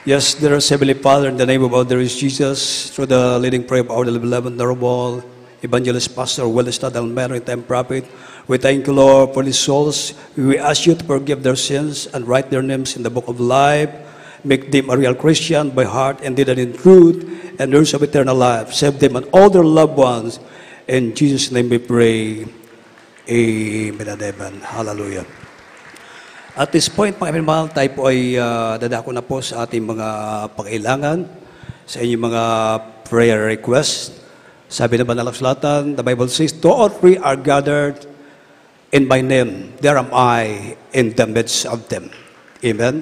Yes, dear Heavenly Father, in the name of our dearest Jesus, through the leading prayer of our beloved Honorable Evangelist Pastor Wellestad Almero, time prophet, we thank you, Lord, for these souls. We ask you to forgive their sins and write their names in the book of life. Make them a real Christian by heart and deed and in truth, and heirs of eternal life. Save them and all their loved ones. In Jesus' name we pray. Amen and amen. Hallelujah. At this point, mga minamahal, tayo po ay dadako na po sa ating mga pangailangan, sa inyong mga prayer requests. Sabi na Banal na Kasulatan, the Bible says, 2 or 3 are gathered in my name, there am I in the midst of them. Amen?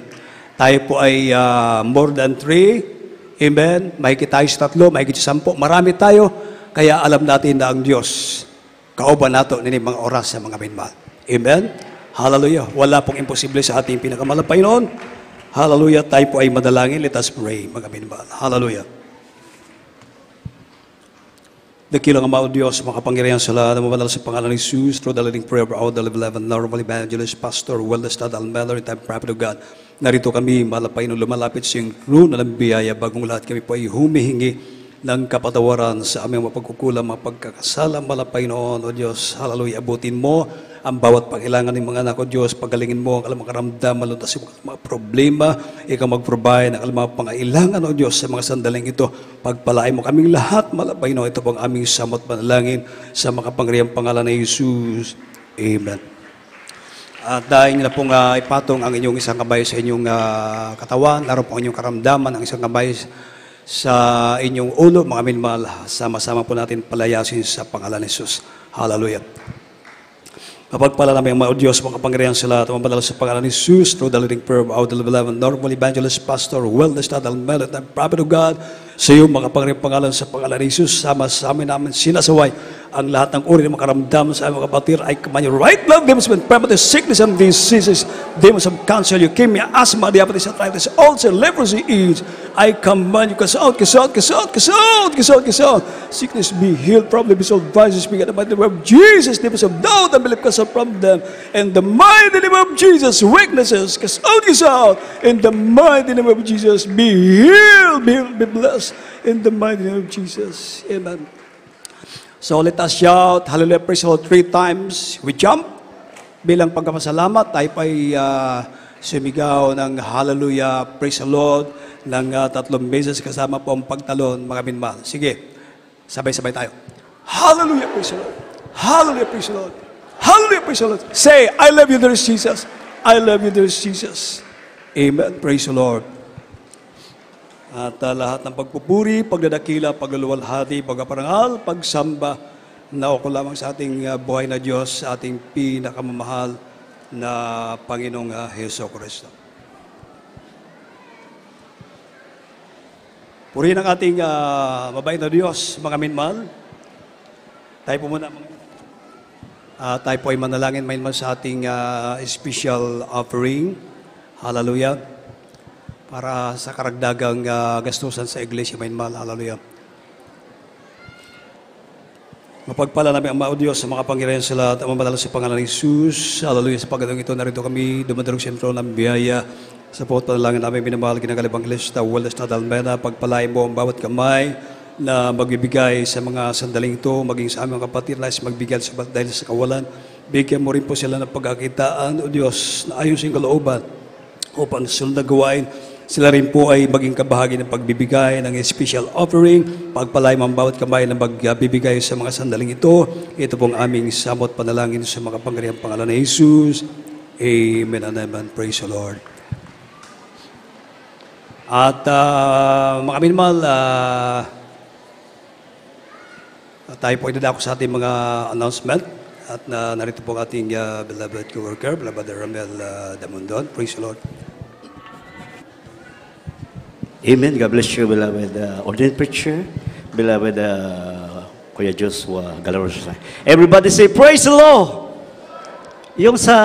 Tayo po ay more than 3. Amen? Mahigit tayo sa 3, mahigit sa 10. Marami tayo, kaya alam natin na ang Diyos, kauban nato nini mga oras sa mga minmal. Amen? Hallelujah. Wala pong imposible sa ating pinakamalapay noon. Hallelujah. Tayo po ay madalangin. Let us pray, mga minmal. Hallelujah. Dakilang Ama o Diyos, makapangyarihan sa lahat, mabanal sa pangalan ni Jesus, through the leading prayer of our beloved Honorable Evangelist, Pastor Wellestad Almelo, time prophet of God. Narito kami, malapay nung lumalapit sa iyong true na ng biyaya, bagong lahat kami po ay humihingi ng kapatawaran sa aming mapagkukulang, mapagkakasala, malapay noon, O Diyos. Hallelujah. Abutin mo ang bawat pangailangan ng mga anak, O Diyos. Pagalingin mo ang alam mga karamdaman, luntasin mo ang mga problema. Ikaw mag-provide ng alam mga pangailangan, O Diyos, sa mga sandaling ito. Pagpalain mo kaming lahat, malapay noon. Ito pong aming samot panalangin sa makapangyarihang pangalan ni Jesus. Amen. At dahil na pong ipatong ang inyong isang kamay sa inyong katawan, naroon po ang inyong karamdaman, ang isang kamay sa inyong ulo, mga minmal, sama-sama po natin palayasin sa pangalan ni Jesus. Hallelujah. Kapagpala namin ang mga Diyos, mga kapangyarihan sa lahat, mamadala sa pangalan ni Jesus, through the leading prayer of our beloved Honorable Evangelist, Pastor Wellestad Almelo, the prophet of God, sa iyo, mga kapangyarihan pangalan sa pangalan ni Jesus, sama-sama namin sinasaway ang lahat ng uri ng mga karamdaman sa aming mga kapatid ay kamanyo. Right love, demons of infirmity, sickness and diseases, demons of cancer, leukemia, asthma, diabetes, arthritis, ulcer, leprosy, AIDS. I command you, cast out, cast out, cast out, cast out, cast out, cast out. Sickness be healed, problem be solved, vices be got by the word of Jesus, demons of doubt and belief cast out from them. In the mighty name of Jesus, weaknesses, cast out, cast out. In the mighty name of Jesus, be healed, be blessed. In the mighty name of Jesus. Amen. So let us shout, hallelujah, praise the Lord 3 times. We jump. Bilang pagkapasalamat, tayo pa'y sumigaw ng hallelujah, praise the Lord, ng 3 beses kasama po ang pagtalon, mga minmal. Sige, sabay-sabay tayo. Hallelujah, praise the Lord. Hallelujah, praise the Lord. Hallelujah, praise the Lord. Say, I love you, there is Jesus. I love you, there is Jesus. Amen, praise the Lord. At lahat ng pagpupuri, pagdadakila, pagluluwalhati, pagpaparangal, pagsamba, nauko lamang sa ating buhay na Diyos, sa ating pinakamamahal na Panginoong Hesus Kristo. Purihin ang ating mabait na Diyos, mga minmal. Tayo po muna, tayo po ay manalangin minmal sa ating special offering. Hallelujah. Para sa karagdagang gastusan sa iglesia, minmal. Hallelujah. Mapagpala namin ang mga Diyos sa mga pangyarihan sa lahat, ang mamadala sa pangalan ni Jesus. Hallelujah. Sa pagkatong ito, narito kami, dumadarong sentro ng biyaya. Sa po, panalangin namin, minamahal, kinagalibang Evangelista, Wellestad Almelo, pagpalain mo ang bawat kamay na magbibigay sa mga sandaling ito, maging sa aming kapatid, nais magbigay sa dahil sa kawalan. Bigyan mo rin po sila ng pagkakitaan, O Diyos, na ayon sa iyong kalooban, upang sunod na gawain, sila rin po ay maging kabahagi ng pagbibigay ng special offering. Pagpalay ang bawat kamay na magbibigay sa mga sandaling ito. Ito pong aming samot panalangin sa mga pangyarihang pangalan ni Jesus. Amen and amen. Praise the Lord. At mga minmal, tayo po idadako sa ating mga announcement. At narito po ang ating beloved co-worker, beloved Ramel Damondon. Praise the Lord. Amen. God bless you, beloved ordained preacher, beloved Kuya Joshua Galarosa. Everybody say, praise the Lord! Yung sa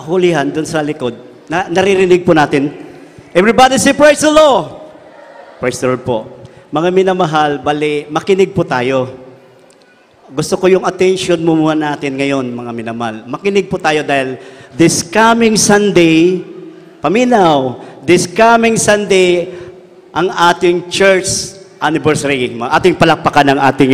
hulihan, dun sa likod, naririnig po natin. Everybody say, praise the Lord! Praise the Lord po. Mga minamahal, bali, makinig po tayo. Gusto ko yung attention mo muna natin ngayon, mga minamahal. Makinig po tayo dahil this coming Sunday, paminaw, this coming Sunday, ang ating church anniversary, ating palakpakan ng ating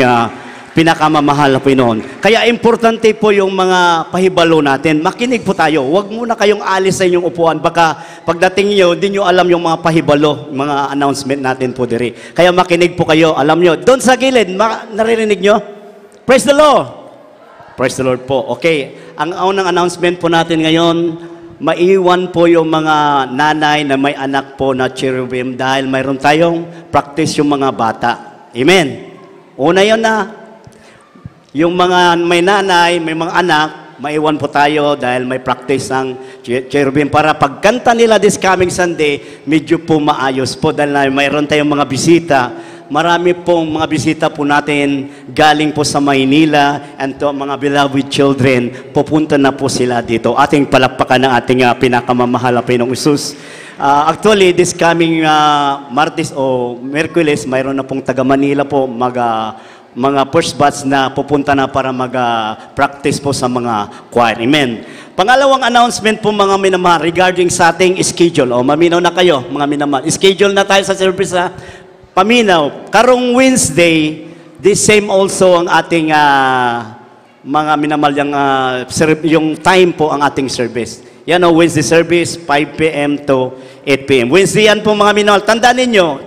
pinakamamahal na Panginoon. Kaya importante po yung mga pahibalo natin. Makinig po tayo. Huwag muna kayong alis sa inyong upuan. Baka pagdating nyo, di nyo alam yung mga pahibalo, mga announcement natin po diri. Kaya makinig po kayo. Alam nyo, doon sa gilid, naririnig nyo? Praise the Lord! Praise the Lord po. Okay, ang unang announcement po natin ngayon, maiwan po yung mga nanay na may anak po na cherubim dahil mayroon tayong practice yung mga bata. Amen. Una yun na, yung mga may nanay, may mga anak, maiwan po tayo dahil may practice ng cherubim para pagkanta nila this coming Sunday, medyo po maayos po dahil mayroon tayong mga bisita. Marami pong mga bisita po natin galing po sa Maynila and to mga beloved children, pupunta na po sila dito. Ating palakpakan ng ating pinakamamahal na Pinoong Isus. Actually, this coming Martes o Merkules, mayroon na pong taga Manila po mga first batch na pupunta na para mag-practice po sa mga choir. Amen. Pangalawang announcement po mga minamahal regarding sa ating schedule. O maminaw na kayo mga minamahal. Schedule na tayo sa service ha. Paminaw. Karong Wednesday, this same also ang ating mga minamahal yung time po ang ating service. Yan o, Wednesday service, 5 p.m. to 8 p.m. Wednesday yan po mga minamahal. Tandaan ninyo,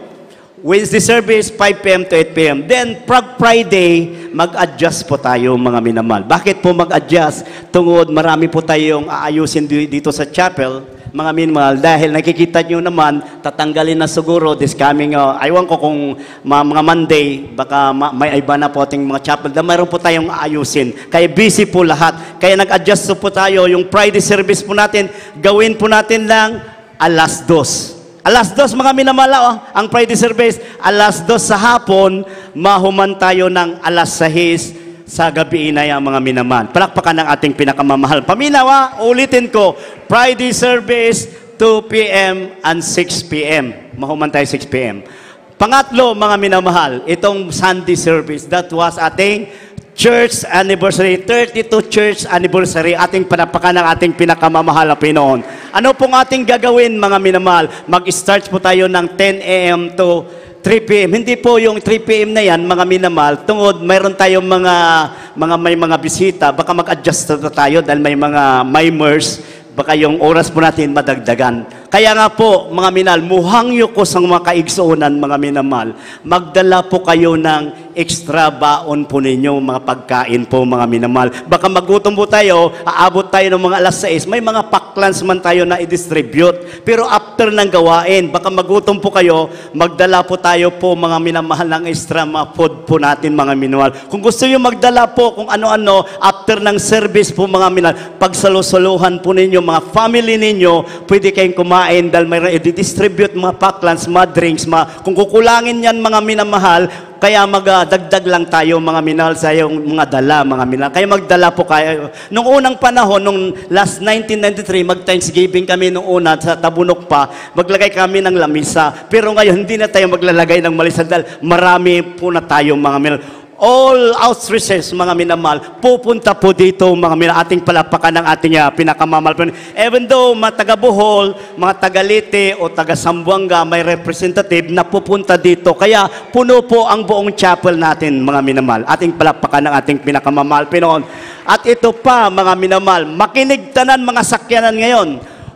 Wednesday service, 5 p.m. to 8 p.m. Then, Friday, mag-adjust po tayo mga minamahal. Bakit po mag-adjust? Tungod, marami po tayong aayusin dito sa chapel, mga minamahal. Dahil nakikita nyo naman, tatanggalin na siguro this coming, aywan ko kung mga Monday, baka may iba na po ating mga chapel, na mayroon po tayong aayusin. Kaya busy po lahat. Kaya nag-adjust po tayo. Yung Friday service po natin, gawin po natin lang 2:00. 2:00 mga minamahal, ang Friday service, 2:00 sa hapon, mahuman tayo ng 6:00 sa gabi na yan mga minamahal. Palakpakan ng ating pinakamamahal. Paminaw, ulitin ko, Friday service, 2 p.m. and 6 p.m. Mahuman tayo 6 p.m. Pangatlo mga minamahal, itong Sunday service, that was ating church anniversary, 32 church anniversary, ating panapakan ng ating pinakamamahal na Pinoon. Ano pong ating gagawin mga minamahal? Mag-start po tayo ng 10 a.m. to 3 p.m. Hindi po yung 3 p.m. na yan, mga minamahal, tungod mayroon tayong may mga bisita, baka mag-adjust na tayo dahil may mga mimers, baka yung oras po natin madagdagan. Kaya nga po, mga minamahal, muhangyo ko sa mga kaigsuunan, mga minamahal, magdala po kayo ng extra baon po ninyo, mga pagkain po, mga minamahal. Baka magutom po tayo, aabot tayo ng mga 6:00, may mga paklans man tayo na i-distribute. Pero after ng gawain, baka magutom po kayo, magdala po tayo po, mga minamahal, ng extra mga food po natin, mga minamahal. Kung gusto nyo magdala po kung ano-ano, after ng service po, mga minamahal, pagsalusuluhan po ninyo, mga family ninyo, pwede kayong kumain dahil mayroon i-distribute mga paklans, mga drinks, kung kukulangin yan, mga minamahal, kaya magdagdag lang tayo mga minahal sa yung mga dala, mga minahal. Kaya magdala po kayo. Nung unang panahon, nung last 1993, mag-Thanksgiving kami nung una sa Tabunok pa, maglagay kami ng lamisa. Pero ngayon, hindi na tayo maglalagay ng malisa dahil marami po na tayo mga minahal. All outreaches, mga minamahal, pupunta po dito, mga minamahal, ating palapakan ng ating pinakamamahal. Even though mga taga Bohol, mga taga Leyte o taga Zamboanga, may representative na pupunta dito. Kaya puno po ang buong chapel natin, mga minamahal. Ating palapakan ng ating pinakamamahal Pinoon. At ito pa, mga minamahal, makinig tanan mga sakyanan ngayon.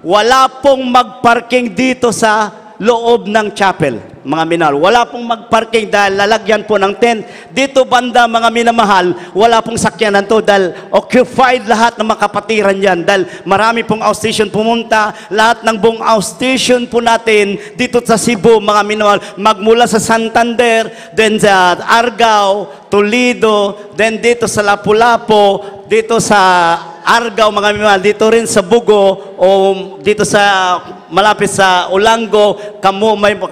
Wala pong magparking dito sa loob ng chapel, mga minamahal. Wala pong magparking dahil lalagyan po ng tent. Dito banda, mga minamahal, wala pong sakyanan to dahil occupied lahat ng makapatiran yan. Dahil marami pong outstation pumunta, lahat ng buong outstation po natin dito sa Cebu, mga minamahal, magmula sa Santander, then sa Argao, Toledo, then dito sa Lapu-Lapu, dito sa Argao, mga minamahal, dito rin sa Bugo, o dito sa malapit sa Olango,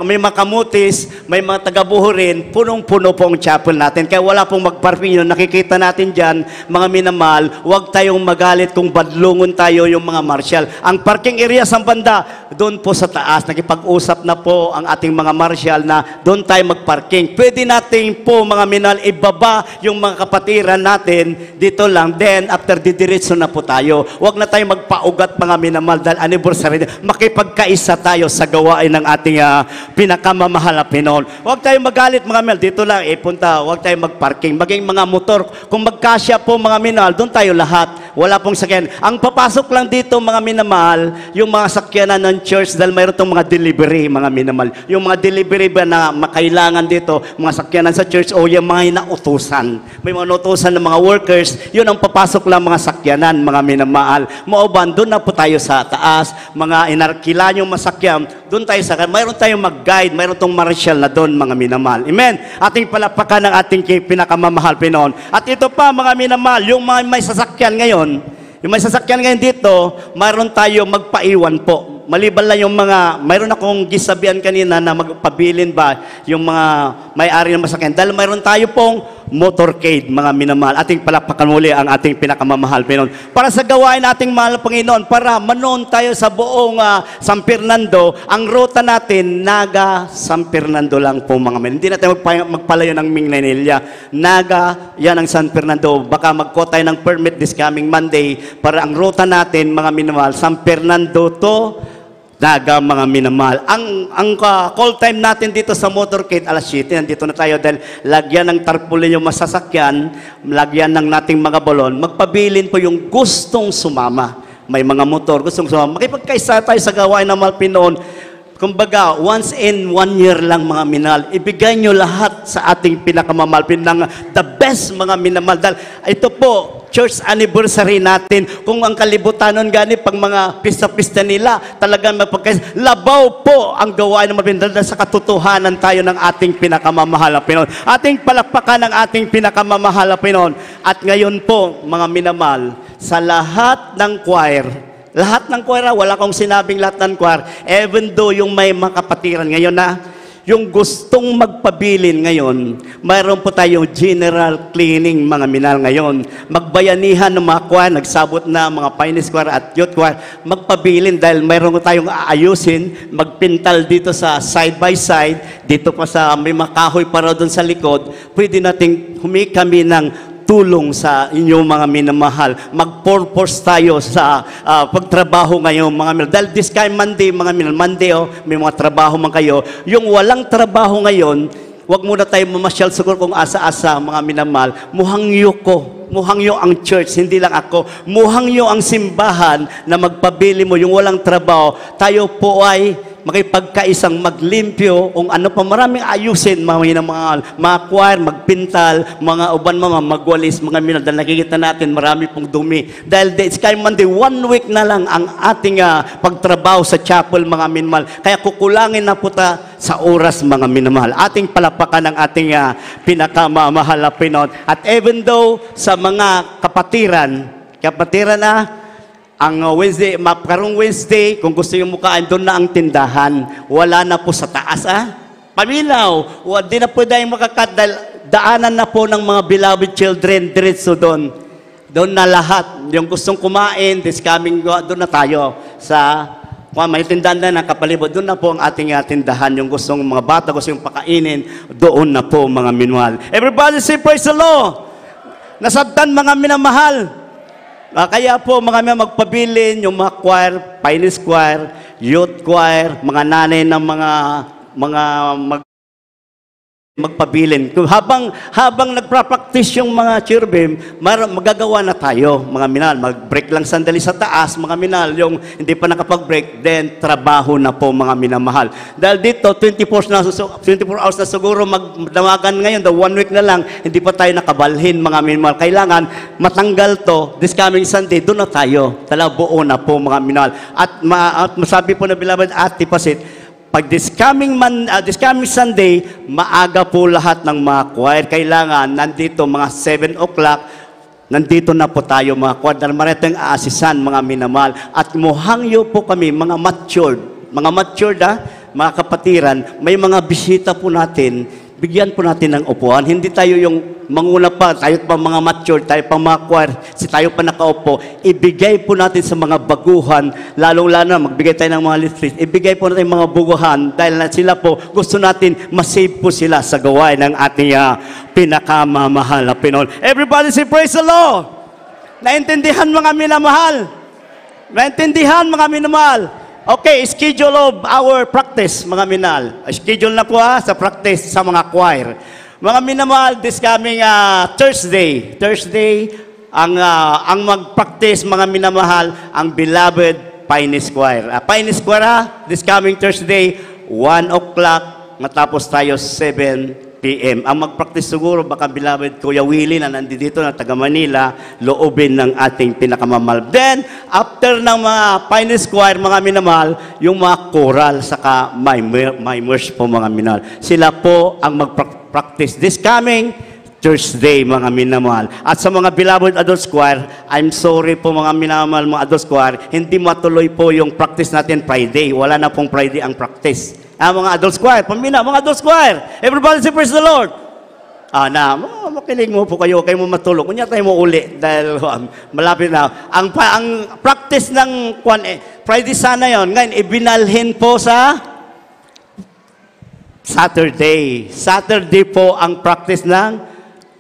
may mga Kamutis, may mga taga-Buho rin, punong-puno po ang chapel natin. Kaya wala pong magparking yun. Nakikita natin dyan, mga minamahal, huwag tayong magalit kung badlungon tayo yung mga marshal. Ang parking area sa banda, doon po sa taas, nakipag-usap na po ang ating mga marshal na doon tayo magparking. Pwede natin po, mga minamahal, ibaba yung mga kapatiran natin dito lang. Then, after didiretso na po tayo. Huwag na tayo magpaugat, mga minamahal, dahil anniversary, makipagkaisa tayo sa gawain ng ating pinakamamahal na Pinoon. Huwag tayong magalit, mga minamahal, dito lang, punta, huwag tayong magparking. Maging mga motor, kung magkasya po, mga minamahal, doon tayo lahat. Wala pong sakyan. Ang papasok lang dito, mga minamahal, yung mga sakyanan ng church, dahil mayroon itong mga delivery, mga minamahal. Yung mga delivery ba na makailangan dito, mga sakyanan sa church, o yung mga hinautusan. May mga nautusan ng mga workers, yun ang papasok lang mga sakyanan, mga minamahal. Mauban, doon na po tayo sa taas, mga inarkila yung masakyan, doon tayo sa mayroon tayong mag-guide, mayroon tong marshal na doon, mga minamahal. Amen? Ating palapakan ng ating pinakamamahal Pinoon. At ito pa, mga minamahal, yung mga may sasakyan ngayon, dito, mayroon tayo magpaiwan po. Maliban lang yung mga, mayroon akong gisabihan kanina na magpabilin ba yung mga may-ari ng masakyan. Dahil mayroon tayo pong motorcade, mga minamahal. Ating palapakan muli ang ating pinakamamahal Pinoon. Para sa gawain nating mahal Panginoon, para manoon tayo sa buong San Fernando, ang ruta natin, Naga, San Fernando lang po, mga minamahal. Hindi natin magpalayo ng Mingnanilla. Naga, yan ang San Fernando. Baka magkuha tayo ng permit this coming Monday para ang ruta natin, mga minamahal, San Fernando to Naga, mga minamahal. Ang call time natin dito sa motorcade, alas 7, nandito na tayo dahil lagyan ng tarpaulin yung masasakyan, lagyan ng nating mga balon, magpabilin po yung gustong sumama. May mga motor, gustong sumama. Makipagkaisa tayo sa gawain ng mga Pinoon. Kumbaga, once in 1 year lang, mga minamahal, ibigay nyo lahat sa ating pinakamamahal, ng the best, mga minamahal. Dahil ito po, church anniversary natin. Kung ang kalibutan nun gani, pag mga pista-pista nila, talagang magpagkais, labaw po ang gawain ng mga dahil sa katotohanan tayo ng ating pinakamamahal na Pinoon. Ating palakpakan ng ating pinakamamahal na Pinoon. At ngayon po, mga minamahal, sa lahat ng choir, wala akong sinabing lahat ng choir, even though yung may makapatiran ngayon na, yung gustong magpabilin ngayon, mayroon po tayong general cleaning, mga minal ngayon. Magbayanihan ng mga choir, nagsabot na mga Pioneers choir at youth choir, magpabilin dahil mayroon tayong aayusin, magpintal dito sa side by side, dito pa sa may makahoy para doon sa likod, pwede nating humingi kami ng tulong sa inyong mga minamahal. Mag-purpose tayo sa pagtrabaho ngayon, mga minamahal. Dahil this kind Monday, mga minamahal, Monday, may mga trabaho man kayo. Yung walang trabaho ngayon, wag muna tayo mamasyal siguro kung asa-asa, mga minamahal. Muhangyo ko. Muhangyo ang church, hindi lang ako. Muhangyo ang simbahan na magpabili mo yung walang trabaho. Tayo po ay makipagkaisang maglimpyo, kung ano pa maraming ayusin, mga choir, magpintal, mga uban magwalis, mga minal, dahil nakikita natin marami pong dumi. Dahil Sky Monday, 1 week na lang ang ating pagtrabaho sa chapel, mga minmal. Kaya kukulangin na po ta sa oras, mga minamahal. Ating palapakan ng ating pinakamamahal na Pinoon. At even though sa mga kapatiran na, ang Wednesday, karong Wednesday, kung gusto yung mukaan, doon na ang tindahan. Wala na po sa taas, Paminaw. Di na po dahil makakat, dahil daanan na po ng mga beloved children, diretso doon. Doon na lahat. Yung gustong kumain, this coming, doon na tayo. May tindahan na kapalibot, doon na po ang ating tindahan. Yung gustong mga bata, gusto yung pakainin, doon na po, mga minamahal. Everybody say, praise the Lord! Nasabtan, mga minamahal. Kaya po mga magpabilin yung mga choir, Pioneers choir, youth choir, mga nanay ng magpabilin. Habang nagpa-practice yung mga cherubim, magagawa na tayo, mga minal. Mag-break lang sandali sa taas, mga minal. Yung hindi pa nakapag-break, then trabaho na po, mga minamahal. Dahil dito, 24 hours na siguro magdamagan ngayon, 1 week na lang, hindi pa tayo nakabalhin, mga minamahal. Kailangan matanggal to, this coming Sunday, doon na tayo. Buo na po, mga minamahal. At masabi po na beloved Ate Pasit, pag this coming Sunday, maaga po lahat ng mga choir. Kailangan, nandito mga 7 o'clock, nandito na po tayo mga choir. Dahil maritang aasisan, mga minamahal. At muhangyo po kami, mga matured, mga kapatiran, may mga bisita po natin, bigyan po natin ng upuan. Hindi tayo yung manguna pa, tayo pa mga mature, tayo pa mga choir, tayo pa nakaupo. Ibigay po natin sa mga baguhan, lalong-lalo na magbigay tayo ng mga list. Ibigay po natin mga baguhan dahil sila po, gusto natin masave po sila sa gawain ng ating pinakamamahal na Pinoon. Everybody say, praise the Lord! Naintindihan, mga minamahal? Naintindihan, mga minamahal? Okay, schedule of our practice, mga minal. Schedule na po sa practice sa mga choir. Mga minamahal, this coming Thursday, ang mag-practice, mga minamahal, ang beloved Pioneers choir. Pioneers choir, this coming Thursday, 1 o'clock, matapos tayo 7 p.m. Ang mag-practice siguro, baka beloved Kuya Willie na nandito na taga Manila, loobin ng ating pinakamamahal. Then, after ng mga Pioneers Choir, mga minamahal, yung mga choral, saka mimers po mga minamahal. Sila po ang mag-practice this coming Thursday, mga minamahal. At sa mga beloved adult choir, I'm sorry po mga minamahal, mga adult choir, hindi matuloy po yung practice natin Friday. Wala na pong Friday ang practice. Mga adult choir, pamina, mga adult choir, everybody say praise the Lord. Makinig mo po kayo mo matulog. Kunya tayo mo uli dahil malapit na. Ang practice ng Friday sana yon. Ngayon, ibinalhin po sa Saturday. Saturday po ang practice ng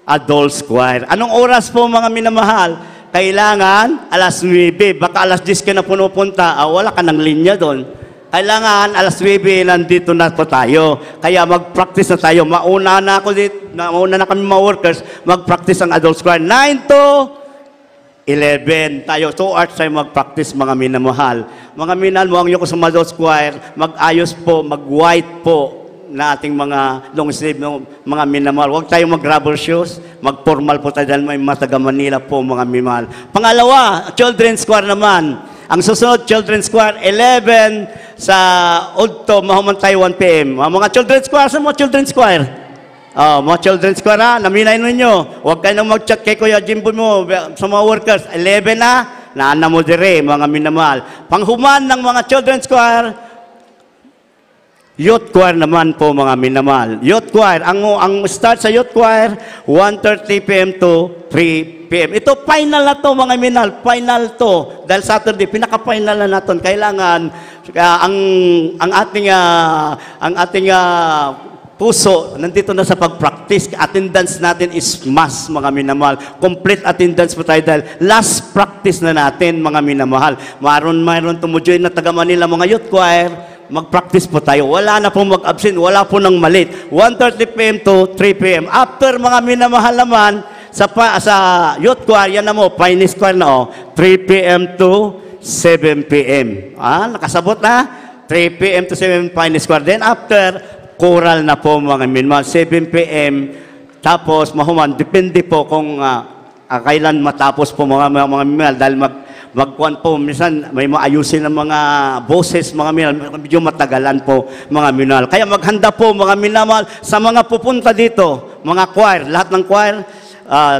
adult choir. Anong oras po mga minamahal? Kailangan alas 9. Baka alas 10 ka na punupunta. Wala ka ng linya doon. Kailangan alas 9 nandito na po tayo. Kaya mag-practice na tayo. Mauna na kami mga workers, mag-practice ang adult choir. 9 to 11 tayo. 2 hours tayo mag-practice mga minamahal. Mga minamahal mo, ang yung sa adult choir, mag-ayos po, mag-white po na ating mga long sleeve, mga minamahal. Huwag tayong mag-rubber shoes, mag-formal po tayo dahil may mataga Manila po mga minamahal. Pangalawa, children's choir naman. Ang susunod, children's choir, 11 sa Udto, mahumantay 1 p.m. Mga children's choir, sa mga children's choir? Mga children's choir na, naminay ninyo. Huwag kayo nang mag-chat kay Kuya Jimbo mo sa mga workers. 11 na, naana mo dire, mga minamahal. Panghuman ng mga children's choir, youth choir naman po mga minamahal. Youth choir, ang start sa youth choir, 1:30 p.m. to 3 p.m. Ito, final na to mga minamahal. Final to. Dahil Saturday, pinaka-final na natin. Kailangan, ang ating puso, nandito na sa pag-practice. Attendance natin is must, mga minamahal. Complete attendance po tayo dahil last practice na natin, mga minamahal. Mayroon tumujoy na taga Manila, mga youth choir. Mag-practice po tayo. Wala na pong mag-absent. Wala po nang malit. 1:30 p.m. to 3 p.m. After, mga minamahal naman, sa youth choir, yan na mo, Pioneers Choir na 3 p.m. to 7 p.m. Nakasabot na? 3 p.m. to 7 Pioneers Choir. Then after, choral na po mga minamahal, 7 p.m. Tapos, mahuman, depende po kung kailan matapos po mga minamahal dahil magkuhan po, minsan may maayusin ng mga boses, mga minamahal, medyo matagalan po mga minamahal. Kaya maghanda po mga minamahal sa mga pupunta dito, mga choir, lahat ng choir,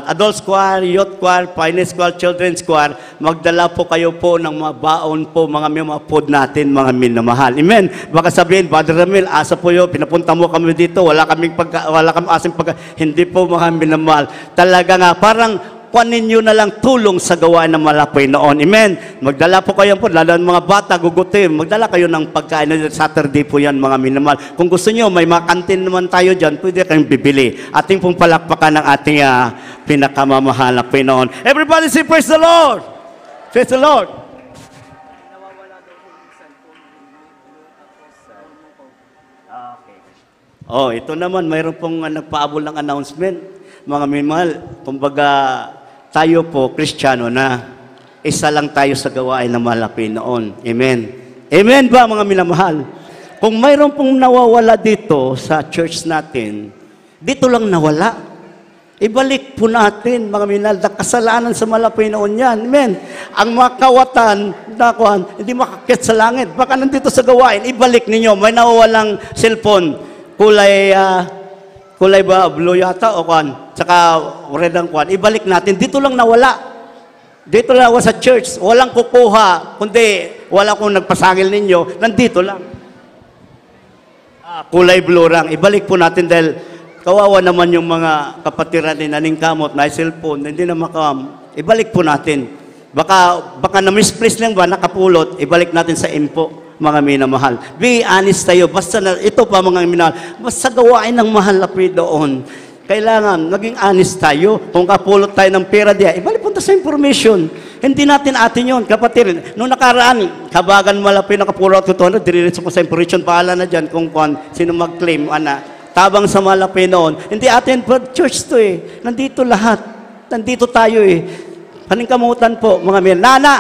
adult choir, youth choir, Pioneers choir, children's choir, magdala po kayo po ng mga baon po, mga food natin, mga minamahal. Amen. Baka sabihin, Brother Ramil, asa po yun, pinapunta mo kami dito, wala kami asing hindi po mga minamahal. Talaga nga, parang kunin nyo na lang tulong sa gawain ng malapay noon. Amen. Magdala po kayo po, lalo ng mga bata, gugutin. Magdala kayo ng pagkain. Saturday po yan, mga minamahal. Kung gusto nyo, may mga kantin naman tayo dyan, pwede kayong bibili. Ating pong palakpakan ng ating pinakamamahal na Pinoon. Everybody say, praise the Lord! Praise the Lord! Ito naman, mayroon pong nagpaabol ng announcement. Mga minamahal, kumbaga, tayo po, Kristiyano na, isa lang tayo sa gawain na malapit noon. Amen. Amen ba, mga minamahal? Kung mayroon pong nawawala dito sa church natin, dito lang nawala. Ibalik po natin, mga minamahal, kasalanan sa malapit noon yan. Amen. Ang mga kawatan, hindi makakit sa langit. Baka nandito sa gawain, ibalik ninyo. May nawawalang cellphone, kulay ba, blue yata o kwan, tsaka red ang kwan, ibalik natin. Dito lang nawala. Dito lang nawala sa church. Walang kukuha, kundi wala kong nagpasangil ninyo, nandito lang. Kulay blue lang. Ibalik po natin dahil kawawa naman yung mga kapatiran ni Naning Kamot na cellphone, hindi na ibalik po natin. Baka na-misplace lang ba, nakapulot, ibalik natin sa info. Mga minamahal. Be honest tayo. Basta ito pa mga minamahal. Basta gawain ng mahal na doon. Kailangan maging honest tayo. Kung kapulot tayo ng pera diya, ibalik punta sa information. Hindi natin atin yun. Kapatid, noong nakaraan, kabagan malapit na kapulot ko ito, diriritso ko sa information, pahala na dyan kung sino mag-claim, tabang sa malapit noon. Hindi atin, but church to Nandito lahat. Nandito tayo Paningkamutan po, mga minamahal. Nana!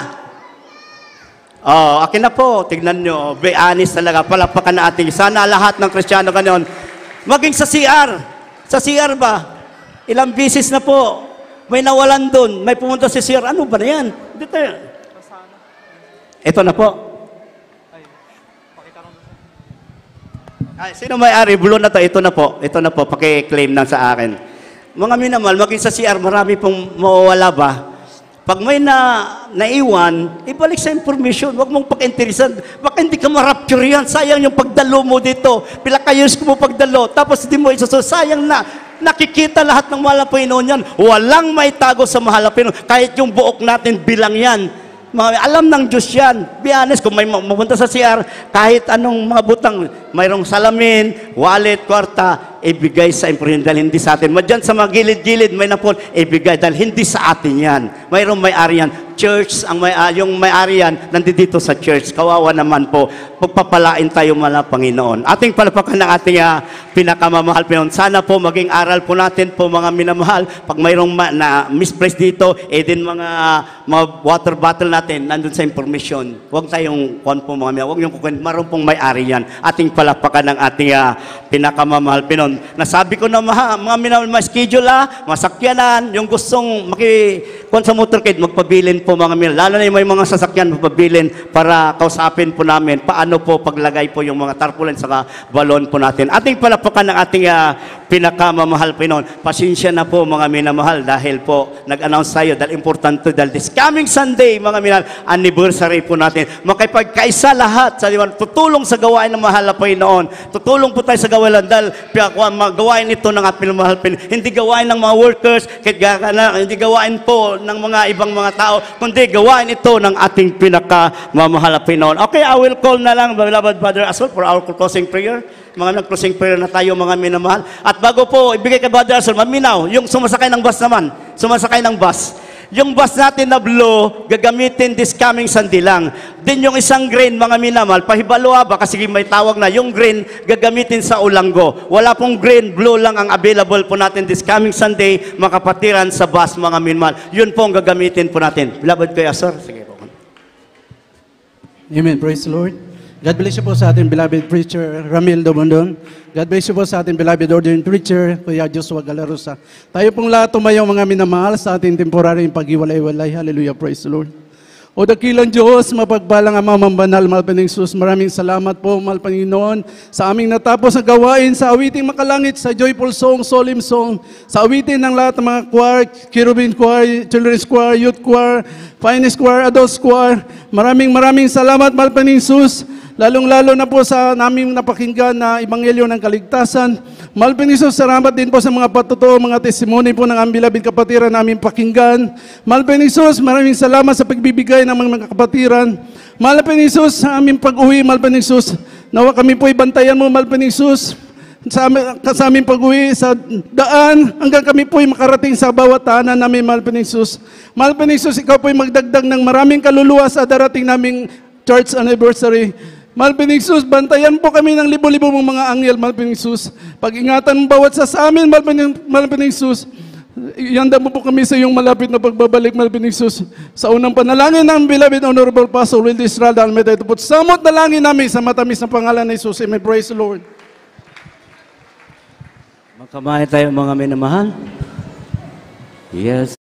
Akin na po, tignan nyo, be honest talaga, palakpakan na ating, sana lahat ng Kristiyano ganon, maging sa CR, Sa CR ba? Ilang bisis na po, may nawalan doon, may pumunta sa CR, ano ba na yan? Dito. Ito na po. Ay, sino may-ari? Bulo na to, ito na po, paki-claim lang sa akin. Mga minamal, maging sa CR, marami pong mawawala ba? Pag may naiwan, ibalik sa information. Huwag mong pag-interesan. Baka hindi ka ma-rapture yan. Sayang yung pagdalo mo dito. Pila ka years ko mo pagdalo. Tapos hindi mo isusunod. Sayang na. Nakikita lahat ng mahal na Panginoon yan. Walang may tago sa mahal na Panginoon. Kahit yung buok natin, bilang yan. Alam ng Diyos yan. Be honest, kung may mapunta sa CR, kahit anong mga butang, mayroong salamin, wallet, kwarta, ibigay sa imprint dahil hindi sa atin. Madyan sa mga gilid-gilid, may napon, ibigay dahil hindi sa atin yan. Mayroong may-ari yan. Church, yung may-ari yan, nandito sa church. Kawawa naman po. Pagpapalain tayo mala Panginoon. Ating palapakan ng ating pinakamamahal Panginoon. Sana po maging aral po natin po mga minamahal. Pag mayroong misplace dito, din mga water bottle natin, nandun sa information. Huwag tayong kuwan po mga minamahal. Huwag yung kuwan. Mayroong pong may-ari yan. Ating palapakan ng ating pinakamamahal Panginoon. Nasabi ko na mga minamahal, ma-schedule masakyanan, yung gustong kuwan sa motorcade, magpabilin po mga minamahal. Lalo na yung may mga sasakyan, magpabilin para kausapin po namin paano po paglagay po yung mga tarpaulin sa balon po natin. Ating palapakan ng ating pinakamamahal Panginoon. Pasensya na po mga minamahal dahil po nag-announce tayo dahil importante dahil this coming Sunday mga minamahal, anniversary po natin. Makipagkaisa lahat sa tutulong sa gawain ng mahal na Panginoon. Tutulong po tayo sa gawain dahil gawain ito ng ating mahal Panginoon. Hindi gawain ng mga workers, hindi gawain po ng mga ibang mga tao, kundi gawain ito ng ating pinakamamahal na Panginoon. Okay, I will call na lang, beloved Brother Asol, for our closing prayer. Mga nag-closing prayer na tayo, mga minamahal. At bago po, ibigay kay Brother Asol, maminaw, yung sumasakay ng bus naman, yung bus natin na blue, gagamitin this coming Sunday lang. Din yung isang green, mga minamahal, pahibalo ba, kasi may tawag na, yung green, gagamitin sa Ulanggo. Wala pong green, blue lang ang available po natin this coming Sunday, makapatiran sa bus, mga minamahal. Yun po ang gagamitin po natin. Beloved Kuya Asor, sige po. Amen. Praise the Lord. God bless you po sa ating beloved preacher, Ramil Domondon. God bless you po sa ating beloved ordained preacher, Kuya Joshua Galarosa. Tayo pong lahat tumayo mga minamahal sa ating temporary pag-iwalay-walay. Hallelujah. Praise the Lord. O dakilang Diyos, mapagpalang Ama, Mambanal, Malpaning Jesus, maraming salamat po, Mahal Panginoon, sa aming natapos na gawain sa awiting makalangit, sa joyful song, solemn song, sa awitin ng lahat ng mga choir, cherubim choir, children's choir, youth choir, finest choir, adults choir. Maraming salamat, Mahal Panginoon Jesus, lalong-lalo na po sa naming napakinggan na Ebanghelyo ng Kaligtasan. Mahal Panginoon Jesus, salamat din po sa mga patotoo, mga testimony po ng aming beloved kapatiran namin pakinggan. Mahal Panginoon Jesus, maraming salamat sa pagbibigay ng mga kapatiran. Mahal Panginoon Jesus, sa aming pag-uwi, Mahal Panginoon Jesus, nawa kami po ibantayan mo, Mahal Panginoon Jesus, sa aming pag-uwi sa daan, hanggang kami po'y makarating sa bawat tahanan namin, Mahal Panginoon Jesus. Mahal Panginoon Jesus, ikaw po'y magdagdag ng maraming kaluluwa sa darating naming church anniversary. Mahal Panginoon Jesus, bantayan po kami ng libo-libo mong mga anghel, Mahal Panginoon Jesus. Pag-ingatan mo bawat sa amin, Mahal Panginoon Jesus. Ihanda mo po kami sa iyong malapit na pagbabalik, Mahal Panginoon Jesus. Sa unang panalangin ng beloved Honorable Pastor Wildy Estrada Almeida, ito po, samot dalangin namin sa matamis na pangalan ni Jesus. Amen. Praise the Lord. Magkamay tayo mga minamahal. Yes.